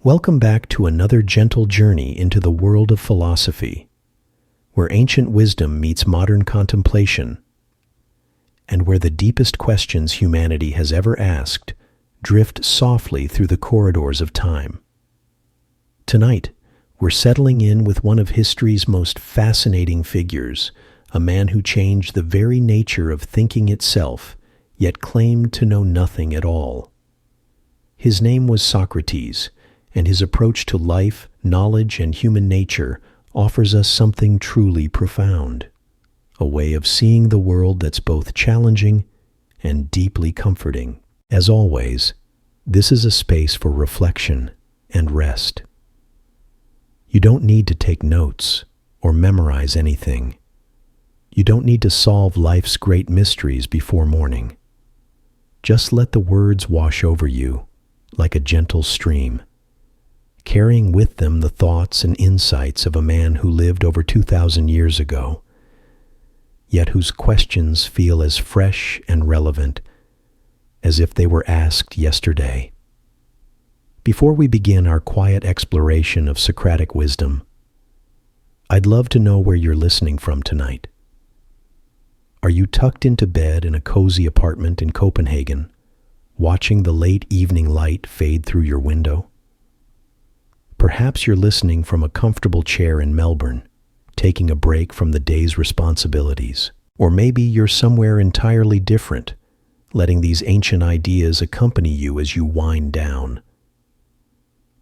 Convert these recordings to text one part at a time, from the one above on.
Welcome back to another gentle journey into the world of philosophy, where ancient wisdom meets modern contemplation, and where the deepest questions humanity has ever asked drift softly through the corridors of time. Tonight, we're settling in with one of history's most fascinating figures, a man who changed the very nature of thinking itself, yet claimed to know nothing at all. His name was Socrates, and his approach to life, knowledge, and human nature offers us something truly profound, a way of seeing the world that's both challenging and deeply comforting. As always, this is a space for reflection and rest. You don't need to take notes or memorize anything. You don't need to solve life's great mysteries before morning. Just let the words wash over you like a gentle stream, carrying with them the thoughts and insights of a man who lived over 2,000 years ago, yet whose questions feel as fresh and relevant as if they were asked yesterday. Before we begin our quiet exploration of Socratic wisdom, I'd love to know where you're listening from tonight. Are you tucked into bed in a cozy apartment in Copenhagen, watching the late evening light fade through your window? Perhaps you're listening from a comfortable chair in Melbourne, taking a break from the day's responsibilities. Or maybe you're somewhere entirely different, letting these ancient ideas accompany you as you wind down.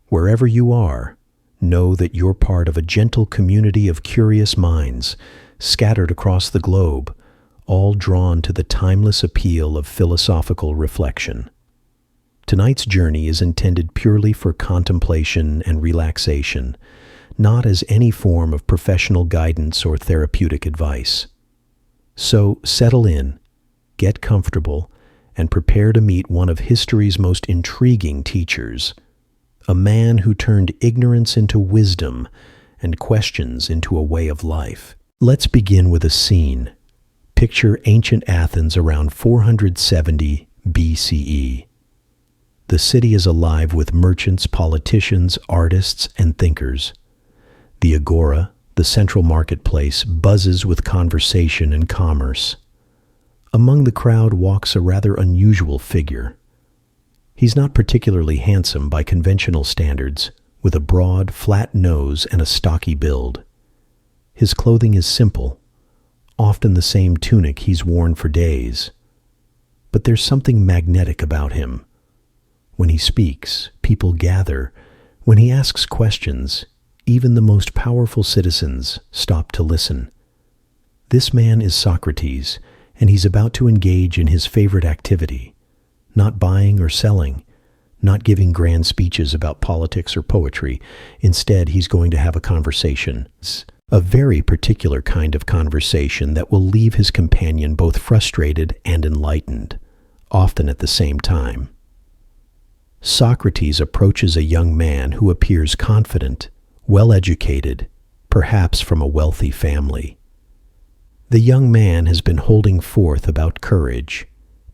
Wherever you are, know that you're part of a gentle community of curious minds scattered across the globe, all drawn to the timeless appeal of philosophical reflection. Tonight's journey is intended purely for contemplation and relaxation, not as any form of professional guidance or therapeutic advice. So settle in, get comfortable, and prepare to meet one of history's most intriguing teachers, a man who turned ignorance into wisdom and questions into a way of life. Let's begin with a scene. Picture ancient Athens around 470 BCE. The city is alive with merchants, politicians, artists, and thinkers. The agora, the central marketplace, buzzes with conversation and commerce. Among the crowd walks a rather unusual figure. He's not particularly handsome by conventional standards, with a broad, flat nose and a stocky build. His clothing is simple, often the same tunic he's worn for days. But there's something magnetic about him. When he speaks, people gather. When he asks questions, even the most powerful citizens stop to listen. This man is Socrates, and he's about to engage in his favorite activity, not buying or selling, not giving grand speeches about politics or poetry. Instead, he's going to have a conversation. A very particular kind of conversation that will leave his companion both frustrated and enlightened, often at the same time. Socrates approaches a young man who appears confident, well-educated, perhaps from a wealthy family. The young man has been holding forth about courage,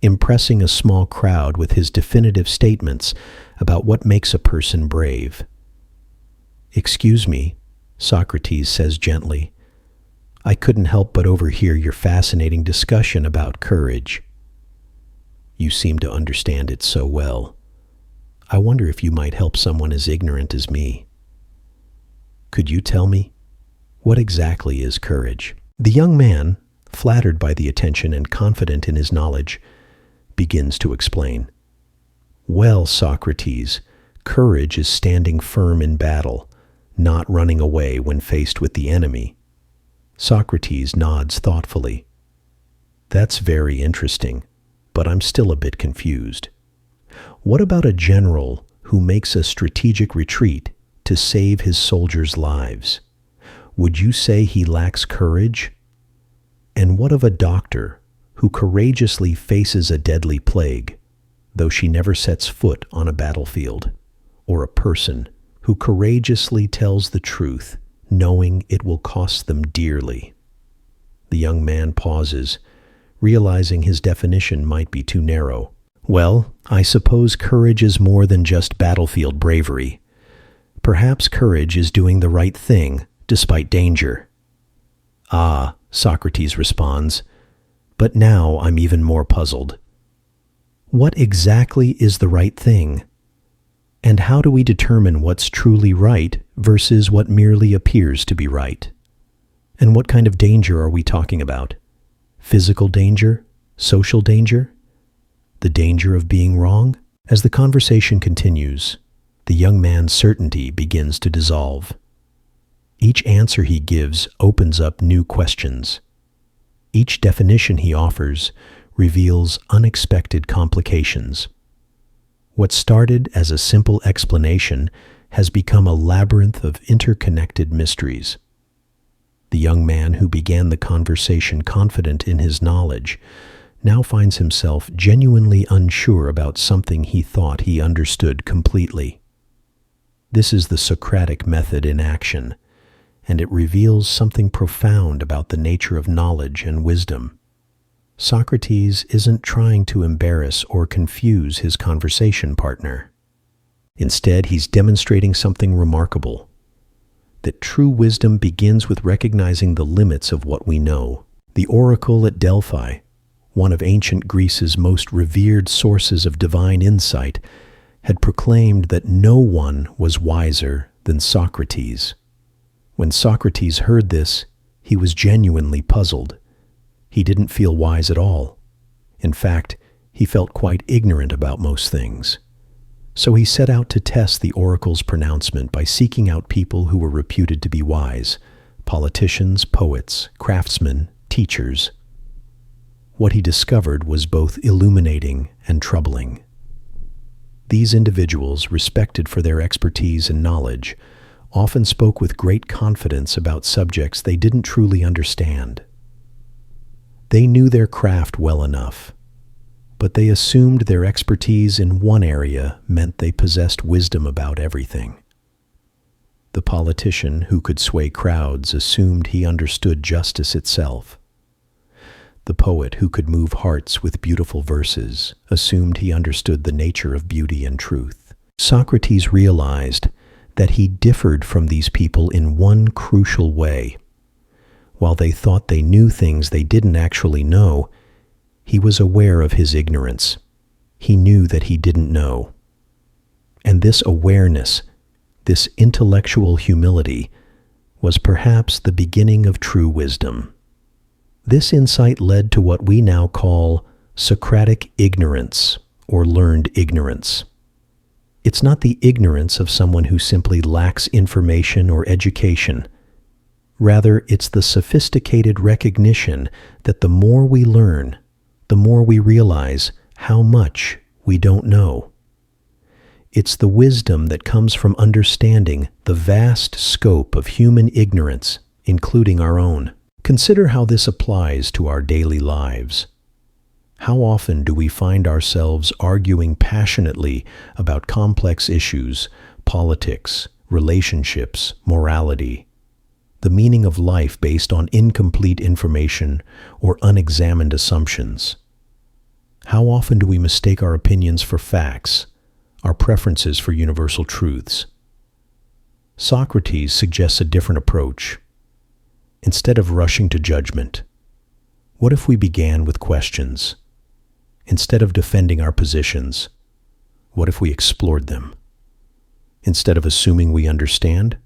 impressing a small crowd with his definitive statements about what makes a person brave. "Excuse me," Socrates says gently. "I couldn't help but overhear your fascinating discussion about courage. You seem to understand it so well. I wonder if you might help someone as ignorant as me. Could you tell me, what exactly is courage?" The young man, flattered by the attention and confident in his knowledge, begins to explain. "Well, Socrates, courage is standing firm in battle, not running away when faced with the enemy." Socrates nods thoughtfully. "That's very interesting, but I'm still a bit confused. What about a general who makes a strategic retreat to save his soldiers' lives? Would you say he lacks courage? And what of a doctor who courageously faces a deadly plague, though she never sets foot on a battlefield? Or a person who courageously tells the truth, knowing it will cost them dearly?" The young man pauses, realizing his definition might be too narrow. "Well, I suppose courage is more than just battlefield bravery. Perhaps courage is doing the right thing despite danger. Ah, Socrates responds, but now I'm even more puzzled. What exactly is the right thing? And how do we determine what's truly right versus what merely appears to be right? And what kind of danger are we talking about? Physical danger? Social danger? The danger of being wrong? As the conversation continues, the young man's certainty begins to dissolve. Each answer he gives opens up new questions. Each definition he offers reveals unexpected complications. What started as a simple explanation has become a labyrinth of interconnected mysteries. The young man who began the conversation confident in his knowledge now finds himself genuinely unsure about something he thought he understood completely. This is the Socratic method in action, and it reveals something profound about the nature of knowledge and wisdom. Socrates isn't trying to embarrass or confuse his conversation partner. Instead, he's demonstrating something remarkable, that true wisdom begins with recognizing the limits of what we know. The oracle at Delphi, one of ancient Greece's most revered sources of divine insight, had proclaimed that no one was wiser than Socrates. When Socrates heard this, he was genuinely puzzled. He didn't feel wise at all. In fact, he felt quite ignorant about most things. So he set out to test the oracle's pronouncement by seeking out people who were reputed to be wise: politicians, poets, craftsmen, teachers. What he discovered was both illuminating and troubling. These individuals, respected for their expertise and knowledge, often spoke with great confidence about subjects they didn't truly understand. They knew their craft well enough, but they assumed their expertise in one area meant they possessed wisdom about everything. The politician who could sway crowds assumed he understood justice itself. The poet who could move hearts with beautiful verses assumed he understood the nature of beauty and truth. Socrates realized that he differed from these people in one crucial way. While they thought they knew things they didn't actually know, he was aware of his ignorance. He knew that he didn't know. And this awareness, this intellectual humility, was perhaps the beginning of true wisdom. This insight led to what we now call Socratic ignorance, or learned ignorance. It's not the ignorance of someone who simply lacks information or education. Rather, it's the sophisticated recognition that the more we learn, the more we realize how much we don't know. It's the wisdom that comes from understanding the vast scope of human ignorance, including our own. Consider how this applies to our daily lives. How often do we find ourselves arguing passionately about complex issues, politics, relationships, morality, the meaning of life based on incomplete information or unexamined assumptions? How often do we mistake our opinions for facts, our preferences for universal truths? Socrates suggests a different approach. Instead of rushing to judgment, what if we began with questions? Instead of defending our positions, what if we explored them? Instead of assuming we understand,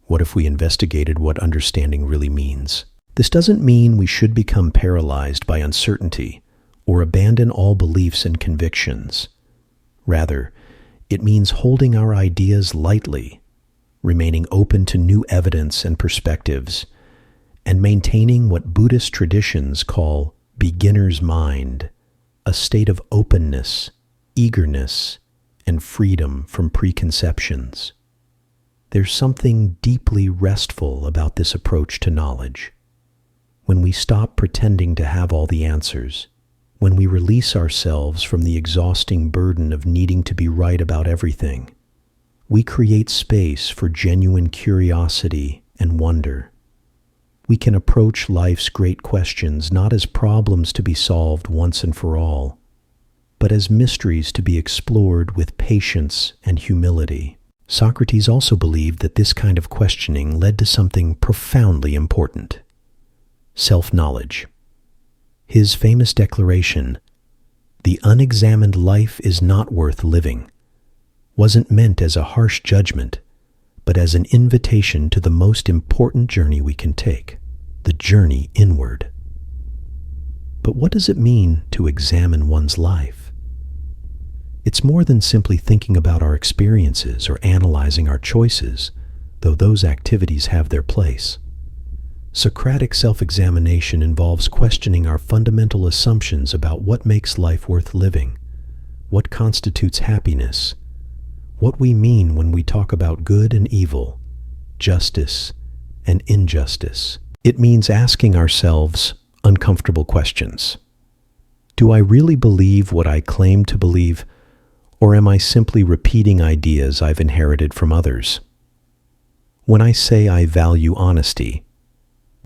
what if we investigated what understanding really means? This doesn't mean we should become paralyzed by uncertainty or abandon all beliefs and convictions. Rather, it means holding our ideas lightly, remaining open to new evidence and perspectives, and maintaining what Buddhist traditions call beginner's mind, a state of openness, eagerness, and freedom from preconceptions. There's something deeply restful about this approach to knowledge. When we stop pretending to have all the answers, when we release ourselves from the exhausting burden of needing to be right about everything, we create space for genuine curiosity and wonder. We can approach life's great questions not as problems to be solved once and for all, but as mysteries to be explored with patience and humility. Socrates also believed that this kind of questioning led to something profoundly important: self-knowledge. His famous declaration, "The unexamined life is not worth living," wasn't meant as a harsh judgment, but as an invitation to the most important journey we can take, the journey inward. But what does it mean to examine one's life? It's more than simply thinking about our experiences or analyzing our choices, though those activities have their place. Socratic self-examination involves questioning our fundamental assumptions about what makes life worth living, what constitutes happiness, what we mean when we talk about good and evil, justice and injustice. It means asking ourselves uncomfortable questions. Do I really believe what I claim to believe, or am I simply repeating ideas I've inherited from others? When I say I value honesty,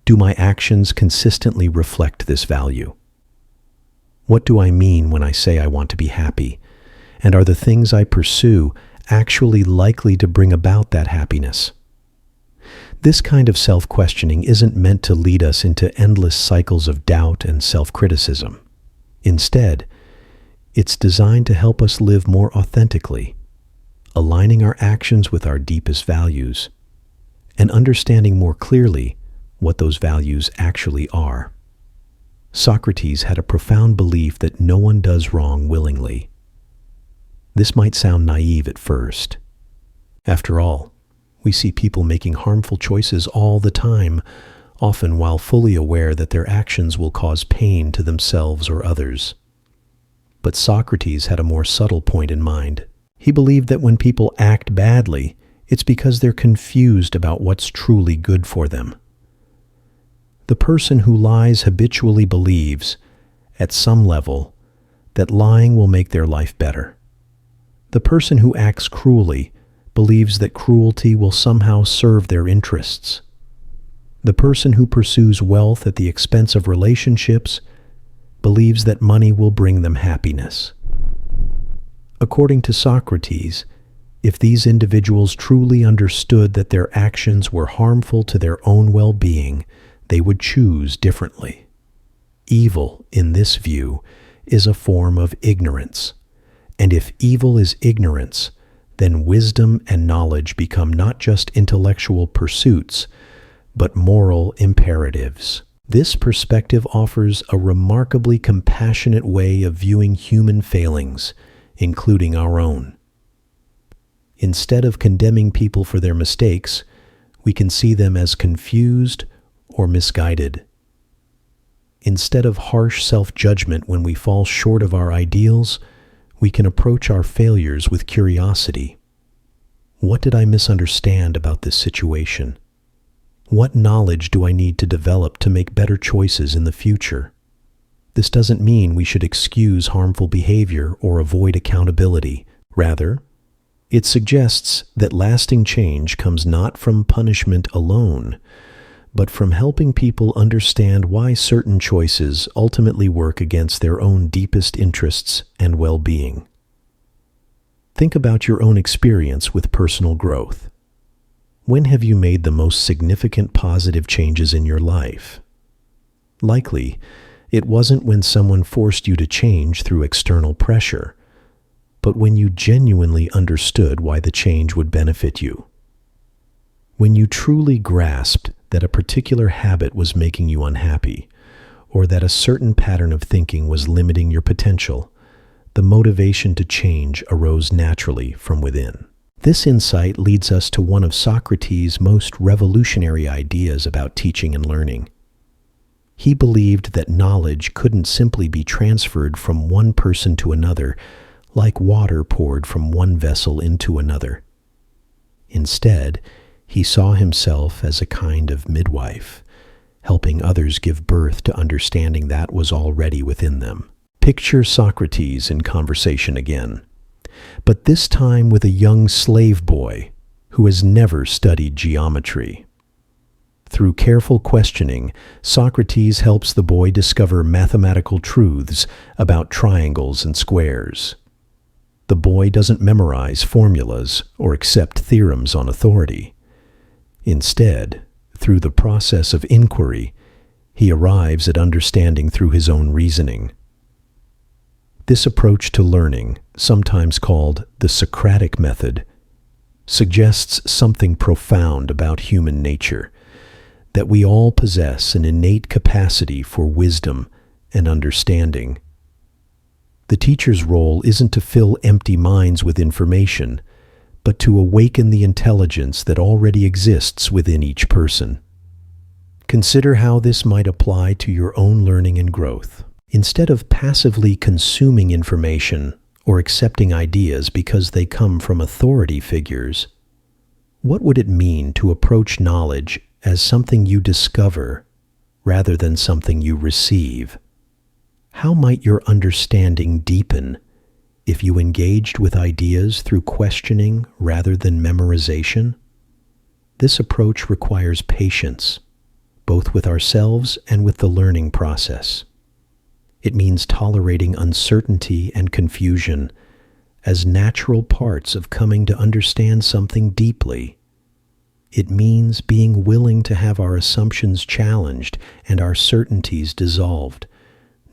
do my actions consistently reflect this value? What do I mean when I say I want to be happy, and are the things I pursue actually likely to bring about that happiness? This kind of self-questioning isn't meant to lead us into endless cycles of doubt and self-criticism. Instead, it's designed to help us live more authentically, aligning our actions with our deepest values, and understanding more clearly what those values actually are. Socrates had a profound belief that no one does wrong willingly. This might sound naive at first. After all, we see people making harmful choices all the time, often while fully aware that their actions will cause pain to themselves or others. But Socrates had a more subtle point in mind. He believed that when people act badly, it's because they're confused about what's truly good for them. The person who lies habitually believes, at some level, that lying will make their life better. The person who acts cruelly believes that cruelty will somehow serve their interests. The person who pursues wealth at the expense of relationships believes that money will bring them happiness. According to Socrates, if these individuals truly understood that their actions were harmful to their own well-being, they would choose differently. Evil, in this view, is a form of ignorance. And if evil is ignorance, then wisdom and knowledge become not just intellectual pursuits, but moral imperatives. This perspective offers a remarkably compassionate way of viewing human failings, including our own. Instead of condemning people for their mistakes, we can see them as confused or misguided. Instead of harsh self-judgment when we fall short of our ideals, we can approach our failures with curiosity. What did I misunderstand about this situation? What knowledge do I need to develop to make better choices in the future? This doesn't mean we should excuse harmful behavior or avoid accountability. Rather, it suggests that lasting change comes not from punishment alone, but from helping people understand why certain choices ultimately work against their own deepest interests and well-being. Think about your own experience with personal growth. When have you made the most significant positive changes in your life? Likely, it wasn't when someone forced you to change through external pressure, but when you genuinely understood why the change would benefit you. When you truly grasped that a particular habit was making you unhappy, or that a certain pattern of thinking was limiting your potential, the motivation to change arose naturally from within. This insight leads us to one of Socrates' most revolutionary ideas about teaching and learning. He believed that knowledge couldn't simply be transferred from one person to another, like water poured from one vessel into another. Instead, he saw himself as a kind of midwife, helping others give birth to understanding that was already within them. Picture Socrates in conversation again, but this time with a young slave boy who has never studied geometry. Through careful questioning, Socrates helps the boy discover mathematical truths about triangles and squares. The boy doesn't memorize formulas or accept theorems on authority. Instead, through the process of inquiry, he arrives at understanding through his own reasoning. This approach to learning, sometimes called the Socratic method, suggests something profound about human nature, that we all possess an innate capacity for wisdom and understanding. The teacher's role isn't to fill empty minds with information, but to awaken the intelligence that already exists within each person. Consider how this might apply to your own learning and growth. Instead of passively consuming information or accepting ideas because they come from authority figures, what would it mean to approach knowledge as something you discover rather than something you receive? How might your understanding deepen if you engaged with ideas through questioning rather than memorization? This approach requires patience, both with ourselves and with the learning process. It means tolerating uncertainty and confusion as natural parts of coming to understand something deeply. It means being willing to have our assumptions challenged and our certainties dissolved,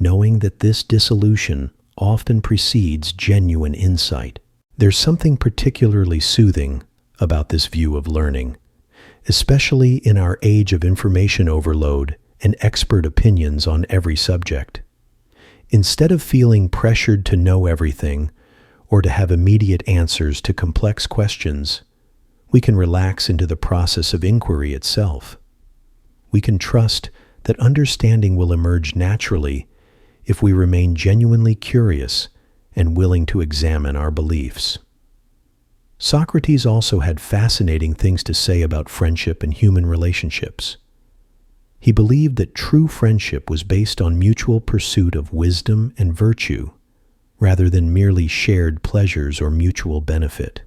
knowing that this dissolution often precedes genuine insight. There's something particularly soothing about this view of learning, especially in our age of information overload and expert opinions on every subject. Instead of feeling pressured to know everything or to have immediate answers to complex questions, we can relax into the process of inquiry itself. We can trust that understanding will emerge naturally if we remain genuinely curious and willing to examine our beliefs. Socrates also had fascinating things to say about friendship and human relationships. He believed that true friendship was based on mutual pursuit of wisdom and virtue, rather than merely shared pleasures or mutual benefit.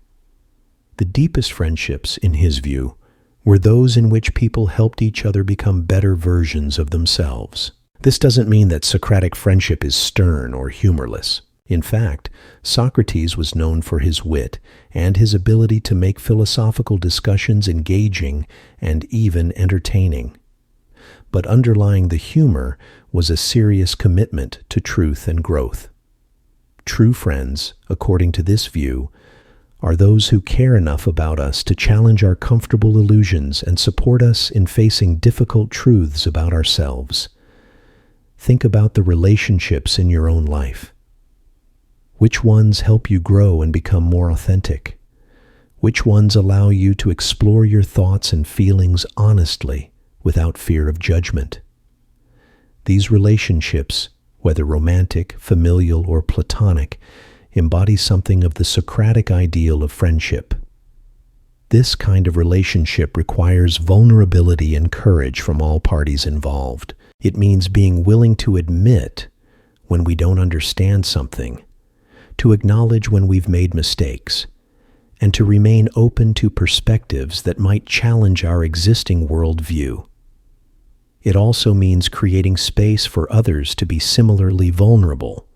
The deepest friendships, in his view, were those in which people helped each other become better versions of themselves. This doesn't mean that Socratic friendship is stern or humorless. In fact, Socrates was known for his wit and his ability to make philosophical discussions engaging and even entertaining. But underlying the humor was a serious commitment to truth and growth. True friends, according to this view, are those who care enough about us to challenge our comfortable illusions and support us in facing difficult truths about ourselves. Think about the relationships in your own life. Which ones help you grow and become more authentic? Which ones allow you to explore your thoughts and feelings honestly, without fear of judgment? These relationships, whether romantic, familial, or platonic, embody something of the Socratic ideal of friendship. This kind of relationship requires vulnerability and courage from all parties involved. It means being willing to admit when we don't understand something, to acknowledge when we've made mistakes, and to remain open to perspectives that might challenge our existing worldview. It also means creating space for others to be similarly vulnerable,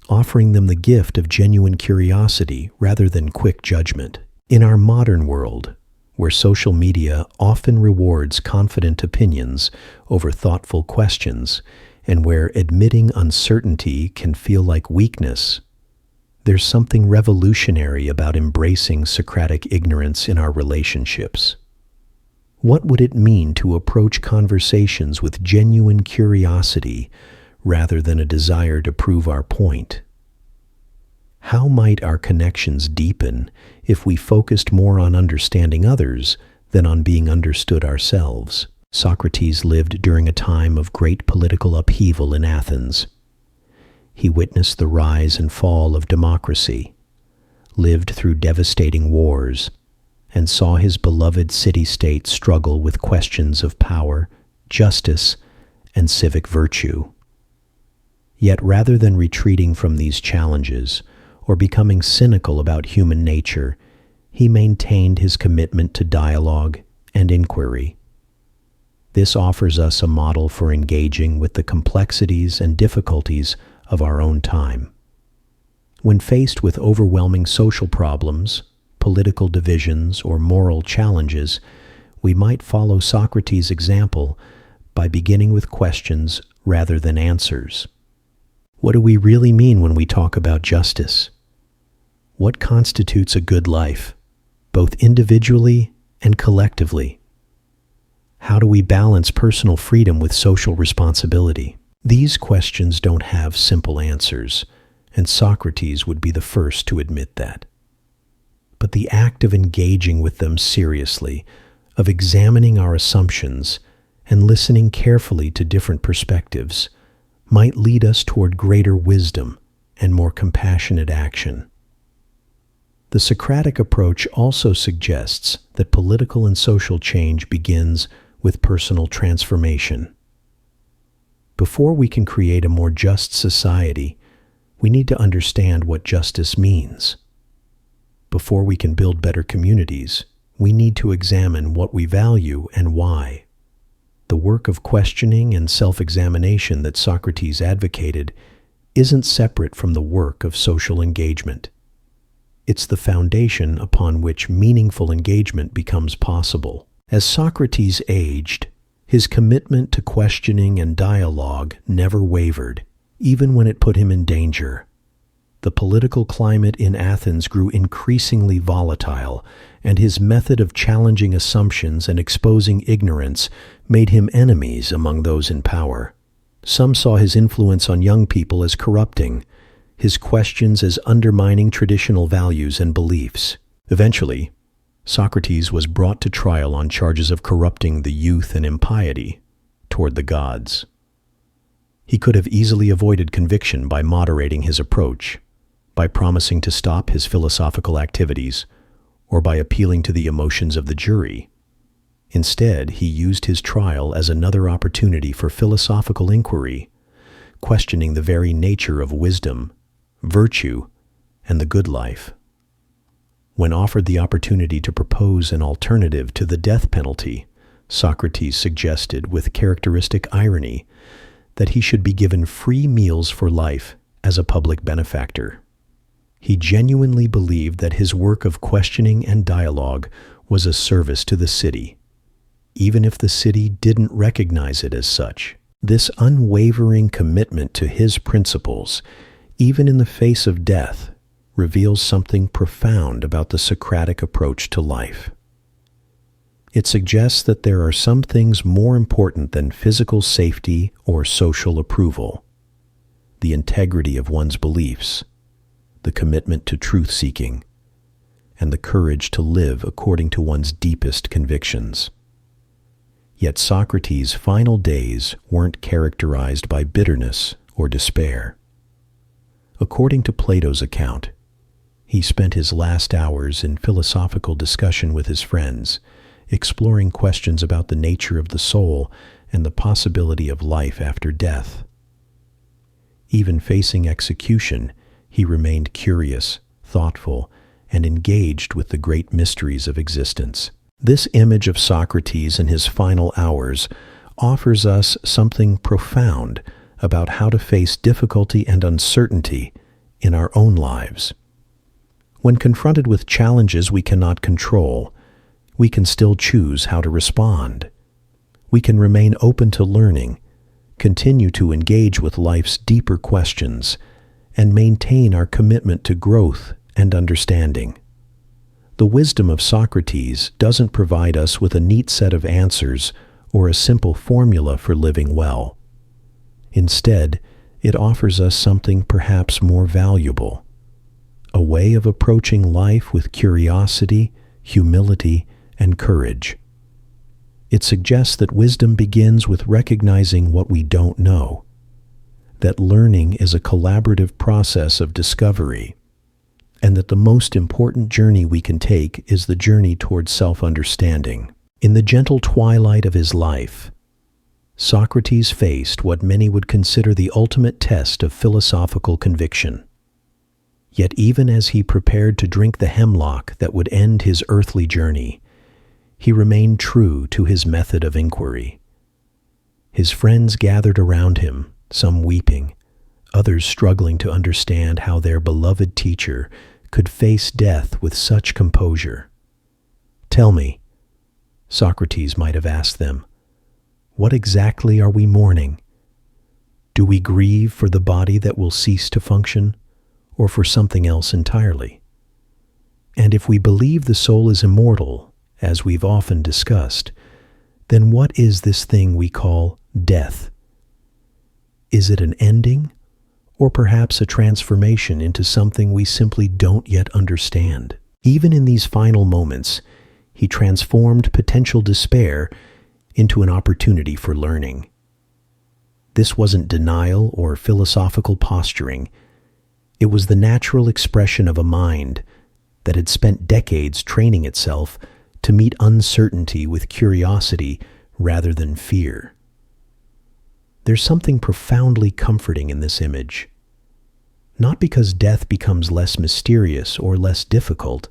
offering them the gift of genuine curiosity rather than quick judgment. In our modern world, where social media often rewards confident opinions over thoughtful questions, and where admitting uncertainty can feel like weakness, there's something revolutionary about embracing Socratic ignorance in our relationships. What would it mean to approach conversations with genuine curiosity rather than a desire to prove our point? How might our connections deepen if we focused more on understanding others than on being understood ourselves? Socrates lived during a time of great political upheaval in Athens. He witnessed the rise and fall of democracy, lived through devastating wars, and saw his beloved city-state struggle with questions of power, justice, and civic virtue. Yet rather than retreating from these challenges or becoming cynical about human nature, he maintained his commitment to dialogue and inquiry. This offers us a model for engaging with the complexities and difficulties of our own time. When faced with overwhelming social problems, political divisions, or moral challenges, we might follow Socrates' example by beginning with questions rather than answers. What do we really mean when we talk about justice? What constitutes a good life, both individually and collectively? How do we balance personal freedom with social responsibility? These questions don't have simple answers, and Socrates would be the first to admit that. But the act of engaging with them seriously, of examining our assumptions and listening carefully to different perspectives, might lead us toward greater wisdom and more compassionate action. The Socratic approach also suggests that political and social change begins with personal transformation. Before we can create a more just society, we need to understand what justice means. Before we can build better communities, we need to examine what we value and why. The work of questioning and self-examination that Socrates advocated isn't separate from the work of social engagement. It's the foundation upon which meaningful engagement becomes possible. As Socrates aged, his commitment to questioning and dialogue never wavered, even when it put him in danger. The political climate in Athens grew increasingly volatile, and his method of challenging assumptions and exposing ignorance made him enemies among those in power. Some saw his influence on young people as corrupting, his questions as undermining traditional values and beliefs. Eventually, Socrates was brought to trial on charges of corrupting the youth and impiety toward the gods. He could have easily avoided conviction by moderating his approach, by promising to stop his philosophical activities, or by appealing to the emotions of the jury. Instead, he used his trial as another opportunity for philosophical inquiry, questioning the very nature of wisdom, virtue, and the good life. When offered the opportunity to propose an alternative to the death penalty, Socrates suggested with characteristic irony that he should be given free meals for life as a public benefactor. He genuinely believed that his work of questioning and dialogue was a service to the city, even if the city didn't recognize it as such. This unwavering commitment to his principles, even in the face of death, reveals something profound about the Socratic approach to life. It suggests that there are some things more important than physical safety or social approval: the integrity of one's beliefs, the commitment to truth-seeking, and the courage to live according to one's deepest convictions. Yet Socrates' final days weren't characterized by bitterness or despair. According to Plato's account, he spent his last hours in philosophical discussion with his friends, exploring questions about the nature of the soul and the possibility of life after death. Even facing execution, he remained curious, thoughtful, and engaged with the great mysteries of existence. This image of Socrates in his final hours offers us something profound about how to face difficulty and uncertainty in our own lives. When confronted with challenges we cannot control, we can still choose how to respond. We can remain open to learning, continue to engage with life's deeper questions, and maintain our commitment to growth and understanding. The wisdom of Socrates doesn't provide us with a neat set of answers or a simple formula for living well. Instead, it offers us something perhaps more valuable: a way of approaching life with curiosity, humility, and courage. It suggests that wisdom begins with recognizing what we don't know, that learning is a collaborative process of discovery, and that the most important journey we can take is the journey towards self-understanding. In the gentle twilight of his life, Socrates faced what many would consider the ultimate test of philosophical conviction. Yet even as he prepared to drink the hemlock that would end his earthly journey, he remained true to his method of inquiry. His friends gathered around him, some weeping, others struggling to understand how their beloved teacher could face death with such composure. "Tell me," Socrates might have asked them, "what exactly are we mourning? Do we grieve for the body that will cease to function, or for something else entirely? And if we believe the soul is immortal, as we've often discussed, then what is this thing we call death? Is it an ending, or perhaps a transformation into something we simply don't yet understand?" Even in these final moments, he transformed potential despair into an opportunity for learning. This wasn't denial or philosophical posturing. It was the natural expression of a mind that had spent decades training itself to meet uncertainty with curiosity rather than fear. There's something profoundly comforting in this image. Not because death becomes less mysterious or less difficult,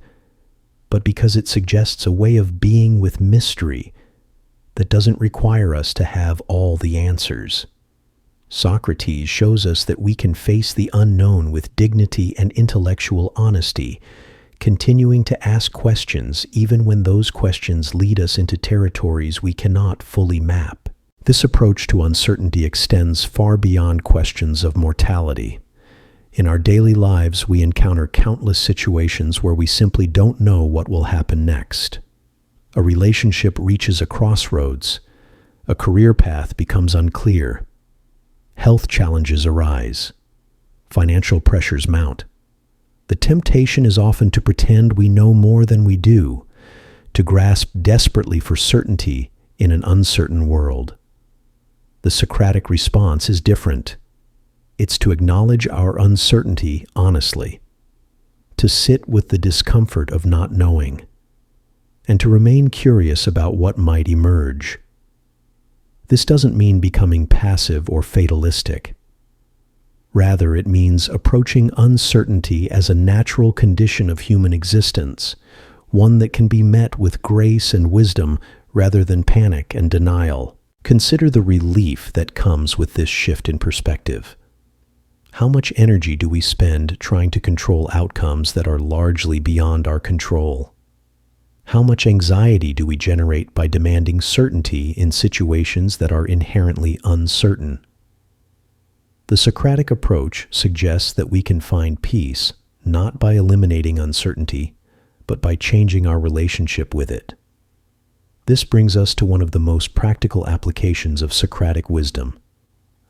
but because it suggests a way of being with mystery that doesn't require us to have all the answers. Socrates shows us that we can face the unknown with dignity and intellectual honesty, continuing to ask questions even when those questions lead us into territories we cannot fully map. This approach to uncertainty extends far beyond questions of mortality. In our daily lives, we encounter countless situations where we simply don't know what will happen next. A relationship reaches a crossroads. A career path becomes unclear. Health challenges arise. Financial pressures mount. The temptation is often to pretend we know more than we do, to grasp desperately for certainty in an uncertain world. The Socratic response is different. It's to acknowledge our uncertainty honestly, to sit with the discomfort of not knowing, and to remain curious about what might emerge. This doesn't mean becoming passive or fatalistic. Rather, it means approaching uncertainty as a natural condition of human existence, one that can be met with grace and wisdom rather than panic and denial. Consider the relief that comes with this shift in perspective. How much energy do we spend trying to control outcomes that are largely beyond our control? How much anxiety do we generate by demanding certainty in situations that are inherently uncertain? The Socratic approach suggests that we can find peace not by eliminating uncertainty, but by changing our relationship with it. This brings us to one of the most practical applications of Socratic wisdom,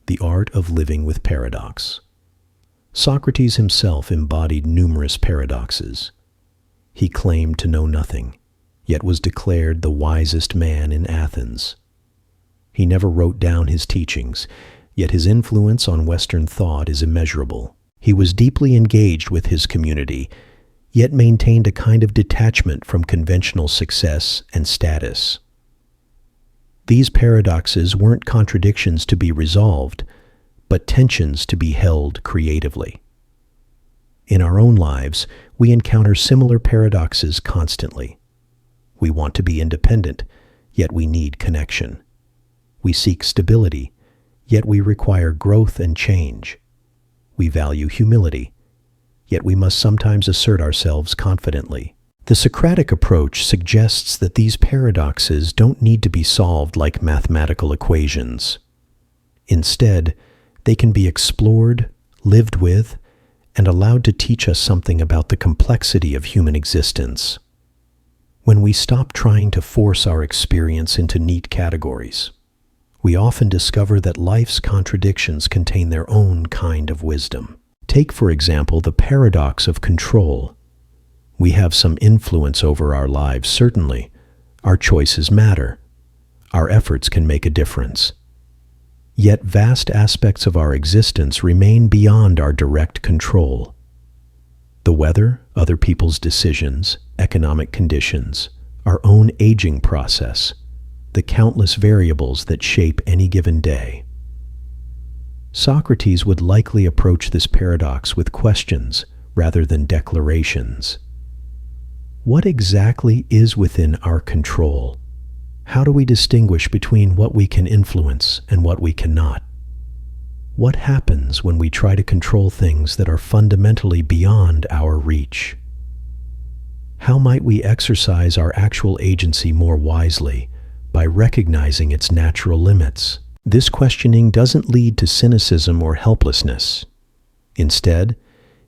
the art of living with paradox. Socrates himself embodied numerous paradoxes. He claimed to know nothing, yet was declared the wisest man in Athens. He never wrote down his teachings, yet his influence on Western thought is immeasurable. He was deeply engaged with his community, yet maintained a kind of detachment from conventional success and status. These paradoxes weren't contradictions to be resolved, but tensions to be held creatively. In our own lives, we encounter similar paradoxes constantly. We want to be independent, yet we need connection. We seek stability, yet we require growth and change. We value humility, yet we must sometimes assert ourselves confidently. The Socratic approach suggests that these paradoxes don't need to be solved like mathematical equations. Instead, they can be explored, lived with, and allowed to teach us something about the complexity of human existence. When we stop trying to force our experience into neat categories, we often discover that life's contradictions contain their own kind of wisdom. Take, for example, the paradox of control. We have some influence over our lives, certainly. Our choices matter. Our efforts can make a difference. Yet vast aspects of our existence remain beyond our direct control. The weather, other people's decisions, economic conditions, our own aging process, the countless variables that shape any given day. Socrates would likely approach this paradox with questions rather than declarations. What exactly is within our control? How do we distinguish between what we can influence and what we cannot? What happens when we try to control things that are fundamentally beyond our reach? How might we exercise our actual agency more wisely by recognizing its natural limits? This questioning doesn't lead to cynicism or helplessness. Instead,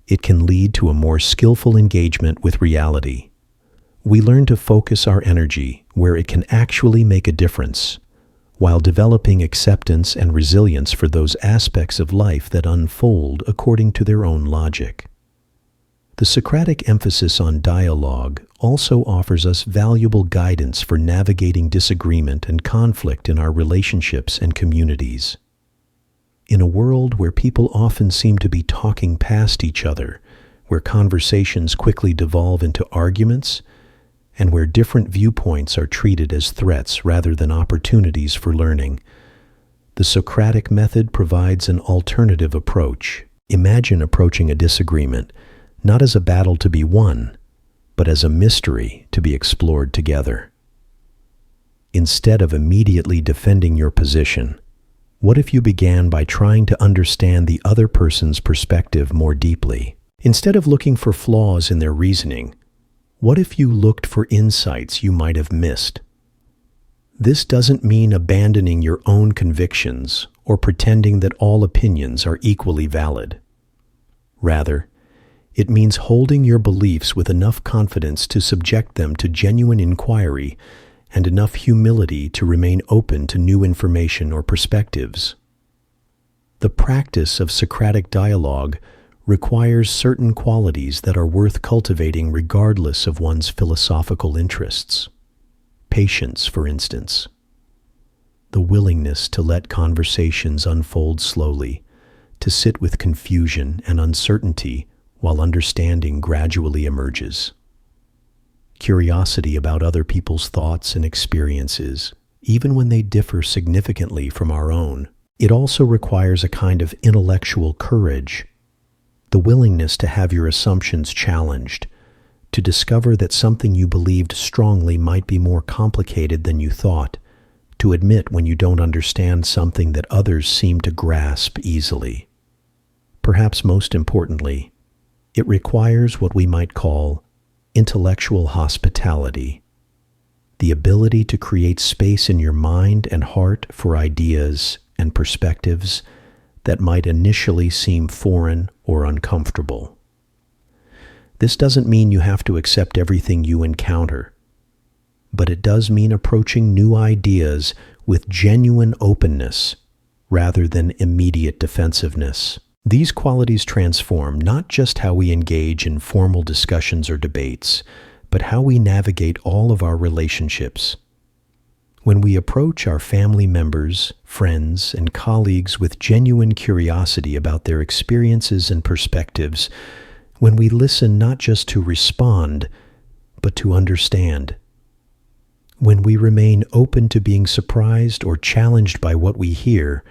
it can lead to a more skillful engagement with reality. We learn to focus our energy where it can actually make a difference, while developing acceptance and resilience for those aspects of life that unfold according to their own logic. The Socratic emphasis on dialogue also offers us valuable guidance for navigating disagreement and conflict in our relationships and communities. In a world where people often seem to be talking past each other, where conversations quickly devolve into arguments, and where different viewpoints are treated as threats rather than opportunities for learning, the Socratic method provides an alternative approach. Imagine approaching a disagreement not as a battle to be won, but as a mystery to be explored together. Instead of immediately defending your position, what if you began by trying to understand the other person's perspective more deeply? Instead of looking for flaws in their reasoning, what if you looked for insights you might have missed? This doesn't mean abandoning your own convictions or pretending that all opinions are equally valid. Rather, it means holding your beliefs with enough confidence to subject them to genuine inquiry and enough humility to remain open to new information or perspectives. The practice of Socratic dialogue requires certain qualities that are worth cultivating regardless of one's philosophical interests. Patience, for instance. The willingness to let conversations unfold slowly, to sit with confusion and uncertainty while understanding gradually emerges. Curiosity about other people's thoughts and experiences, even when they differ significantly from our own. It also requires a kind of intellectual courage, the willingness to have your assumptions challenged, to discover that something you believed strongly might be more complicated than you thought, to admit when you don't understand something that others seem to grasp easily. Perhaps most importantly, it requires what we might call intellectual hospitality, the ability to create space in your mind and heart for ideas and perspectives that might initially seem foreign or uncomfortable. This doesn't mean you have to accept everything you encounter, but it does mean approaching new ideas with genuine openness rather than immediate defensiveness. These qualities transform not just how we engage in formal discussions or debates, but how we navigate all of our relationships. When we approach our family members, friends, and colleagues with genuine curiosity about their experiences and perspectives, when we listen not just to respond, but to understand, when we remain open to being surprised or challenged by what we hear,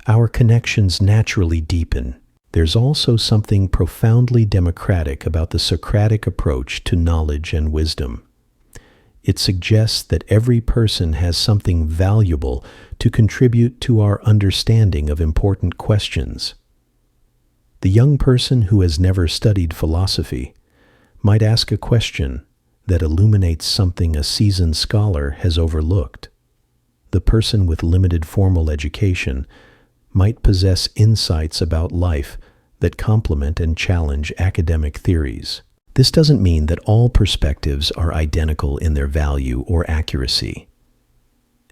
our connections naturally deepen. There's also something profoundly democratic about the Socratic approach to knowledge and wisdom. It suggests that every person has something valuable to contribute to our understanding of important questions. The young person who has never studied philosophy might ask a question that illuminates something a seasoned scholar has overlooked. The person with limited formal education might possess insights about life that complement and challenge academic theories. This doesn't mean that all perspectives are identical in their value or accuracy.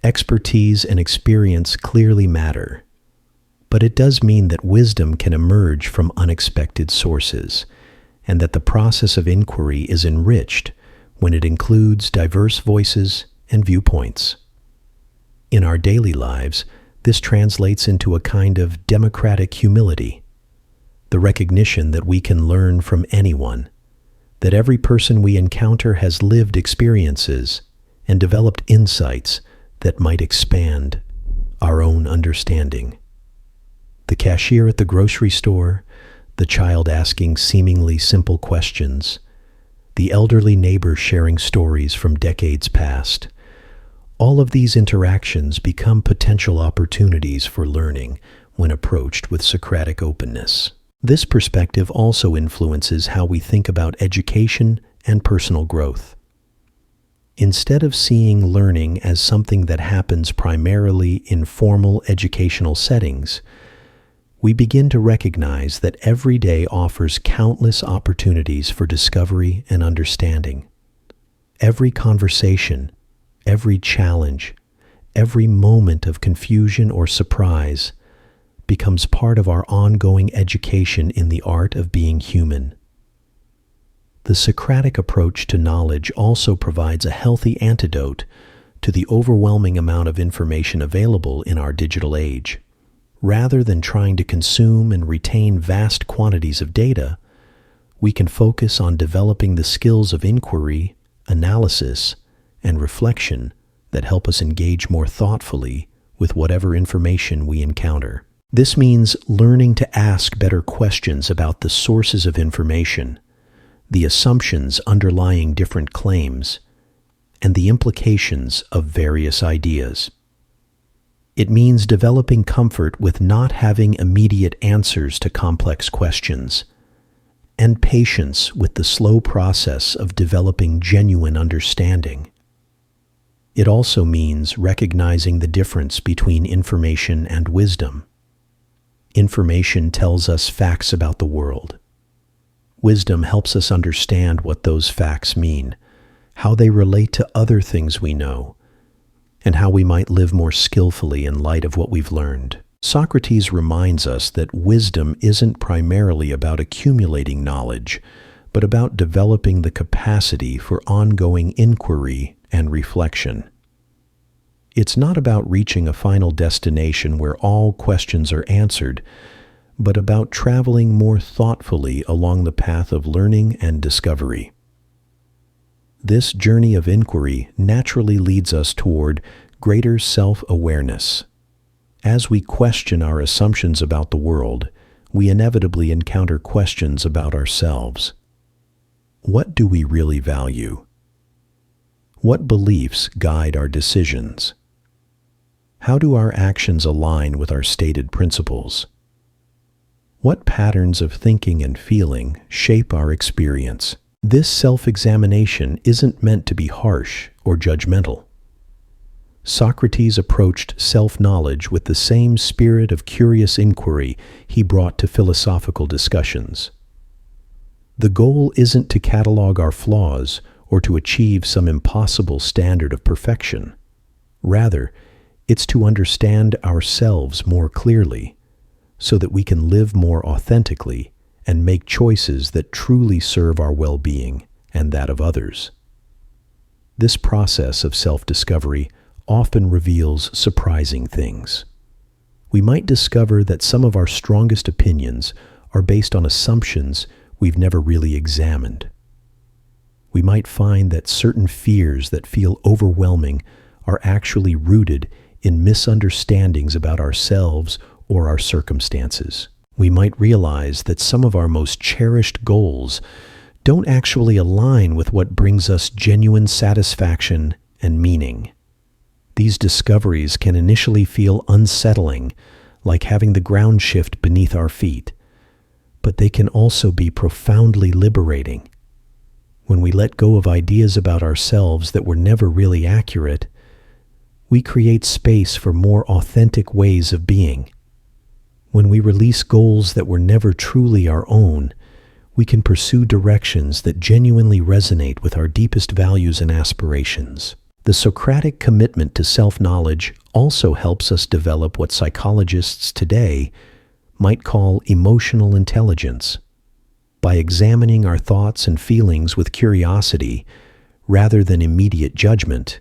Expertise and experience clearly matter, but it does mean that wisdom can emerge from unexpected sources, and that the process of inquiry is enriched when it includes diverse voices and viewpoints. In our daily lives, this translates into a kind of democratic humility, the recognition that we can learn from anyone, that every person we encounter has lived experiences and developed insights that might expand our own understanding. The cashier at the grocery store, the child asking seemingly simple questions, the elderly neighbor sharing stories from decades past. All of these interactions become potential opportunities for learning when approached with Socratic openness. This perspective also influences how we think about education and personal growth. Instead of seeing learning as something that happens primarily in formal educational settings, we begin to recognize that every day offers countless opportunities for discovery and understanding. Every conversation, every challenge, every moment of confusion or surprise becomes part of our ongoing education in the art of being human. The Socratic approach to knowledge also provides a healthy antidote to the overwhelming amount of information available in our digital age. Rather than trying to consume and retain vast quantities of data, we can focus on developing the skills of inquiry, analysis, and reflection that help us engage more thoughtfully with whatever information we encounter. This means learning to ask better questions about the sources of information, the assumptions underlying different claims, and the implications of various ideas. It means developing comfort with not having immediate answers to complex questions, and patience with the slow process of developing genuine understanding. It also means recognizing the difference between information and wisdom. Information tells us facts about the world. Wisdom helps us understand what those facts mean, how they relate to other things we know, and how we might live more skillfully in light of what we've learned. Socrates reminds us that wisdom isn't primarily about accumulating knowledge, but about developing the capacity for ongoing inquiry and reflection. It's not about reaching a final destination where all questions are answered, but about traveling more thoughtfully along the path of learning and discovery. This journey of inquiry naturally leads us toward greater self-awareness. As we question our assumptions about the world, we inevitably encounter questions about ourselves. What do we really value? What beliefs guide our decisions? How do our actions align with our stated principles? What patterns of thinking and feeling shape our experience? This self-examination isn't meant to be harsh or judgmental. Socrates approached self-knowledge with the same spirit of curious inquiry he brought to philosophical discussions. The goal isn't to catalog our flaws or to achieve some impossible standard of perfection. Rather, it's to understand ourselves more clearly so that we can live more authentically and make choices that truly serve our well-being and that of others. This process of self-discovery often reveals surprising things. We might discover that some of our strongest opinions are based on assumptions we've never really examined. We might find that certain fears that feel overwhelming are actually rooted in misunderstandings about ourselves or our circumstances. We might realize that some of our most cherished goals don't actually align with what brings us genuine satisfaction and meaning. These discoveries can initially feel unsettling, like having the ground shift beneath our feet, but they can also be profoundly liberating. When we let go of ideas about ourselves that were never really accurate, we create space for more authentic ways of being. When we release goals that were never truly our own, we can pursue directions that genuinely resonate with our deepest values and aspirations. The Socratic commitment to self-knowledge also helps us develop what psychologists today might call emotional intelligence. By examining our thoughts and feelings with curiosity rather than immediate judgment,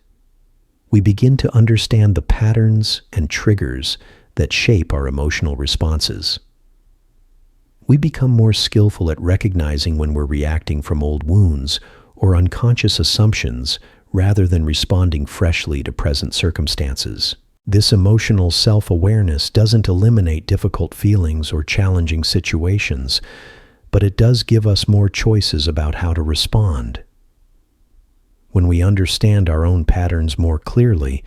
we begin to understand the patterns and triggers that shape our emotional responses. We become more skillful at recognizing when we're reacting from old wounds or unconscious assumptions rather than responding freshly to present circumstances. This emotional self-awareness doesn't eliminate difficult feelings or challenging situations, but it does give us more choices about how to respond. When we understand our own patterns more clearly,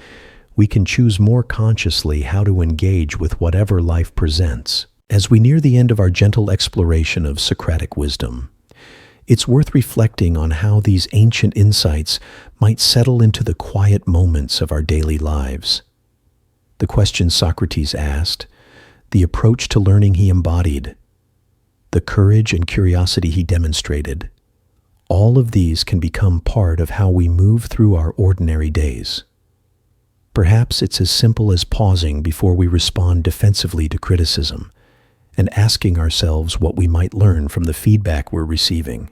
we can choose more consciously how to engage with whatever life presents. As we near the end of our gentle exploration of Socratic wisdom, it's worth reflecting on how these ancient insights might settle into the quiet moments of our daily lives. The questions Socrates asked, the approach to learning he embodied, the courage and curiosity he demonstrated, all of these can become part of how we move through our ordinary days. Perhaps it's as simple as pausing before we respond defensively to criticism and asking ourselves what we might learn from the feedback we're receiving.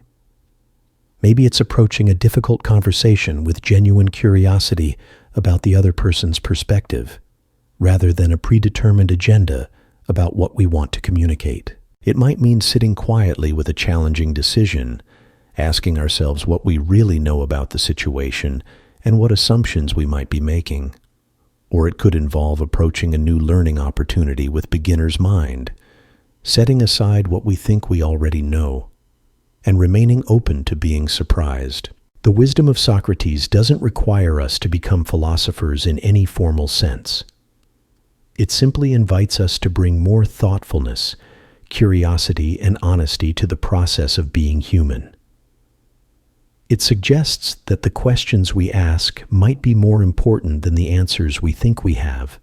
Maybe it's approaching a difficult conversation with genuine curiosity about the other person's perspective, rather than a predetermined agenda about what we want to communicate. It might mean sitting quietly with a challenging decision, asking ourselves what we really know about the situation and what assumptions we might be making. Or it could involve approaching a new learning opportunity with beginner's mind, setting aside what we think we already know, and remaining open to being surprised. The wisdom of Socrates doesn't require us to become philosophers in any formal sense. It simply invites us to bring more thoughtfulness, curiosity, and honesty to the process of being human. It suggests that the questions we ask might be more important than the answers we think we have,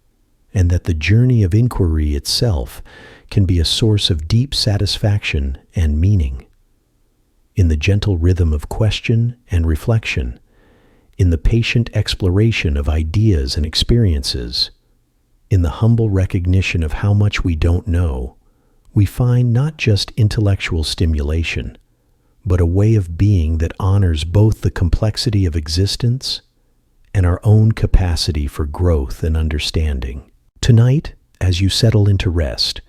and that the journey of inquiry itself can be a source of deep satisfaction and meaning. In the gentle rhythm of question and reflection, in the patient exploration of ideas and experiences, in the humble recognition of how much we don't know, we find not just intellectual stimulation, but a way of being that honors both the complexity of existence and our own capacity for growth and understanding. Tonight, as you settle into rest,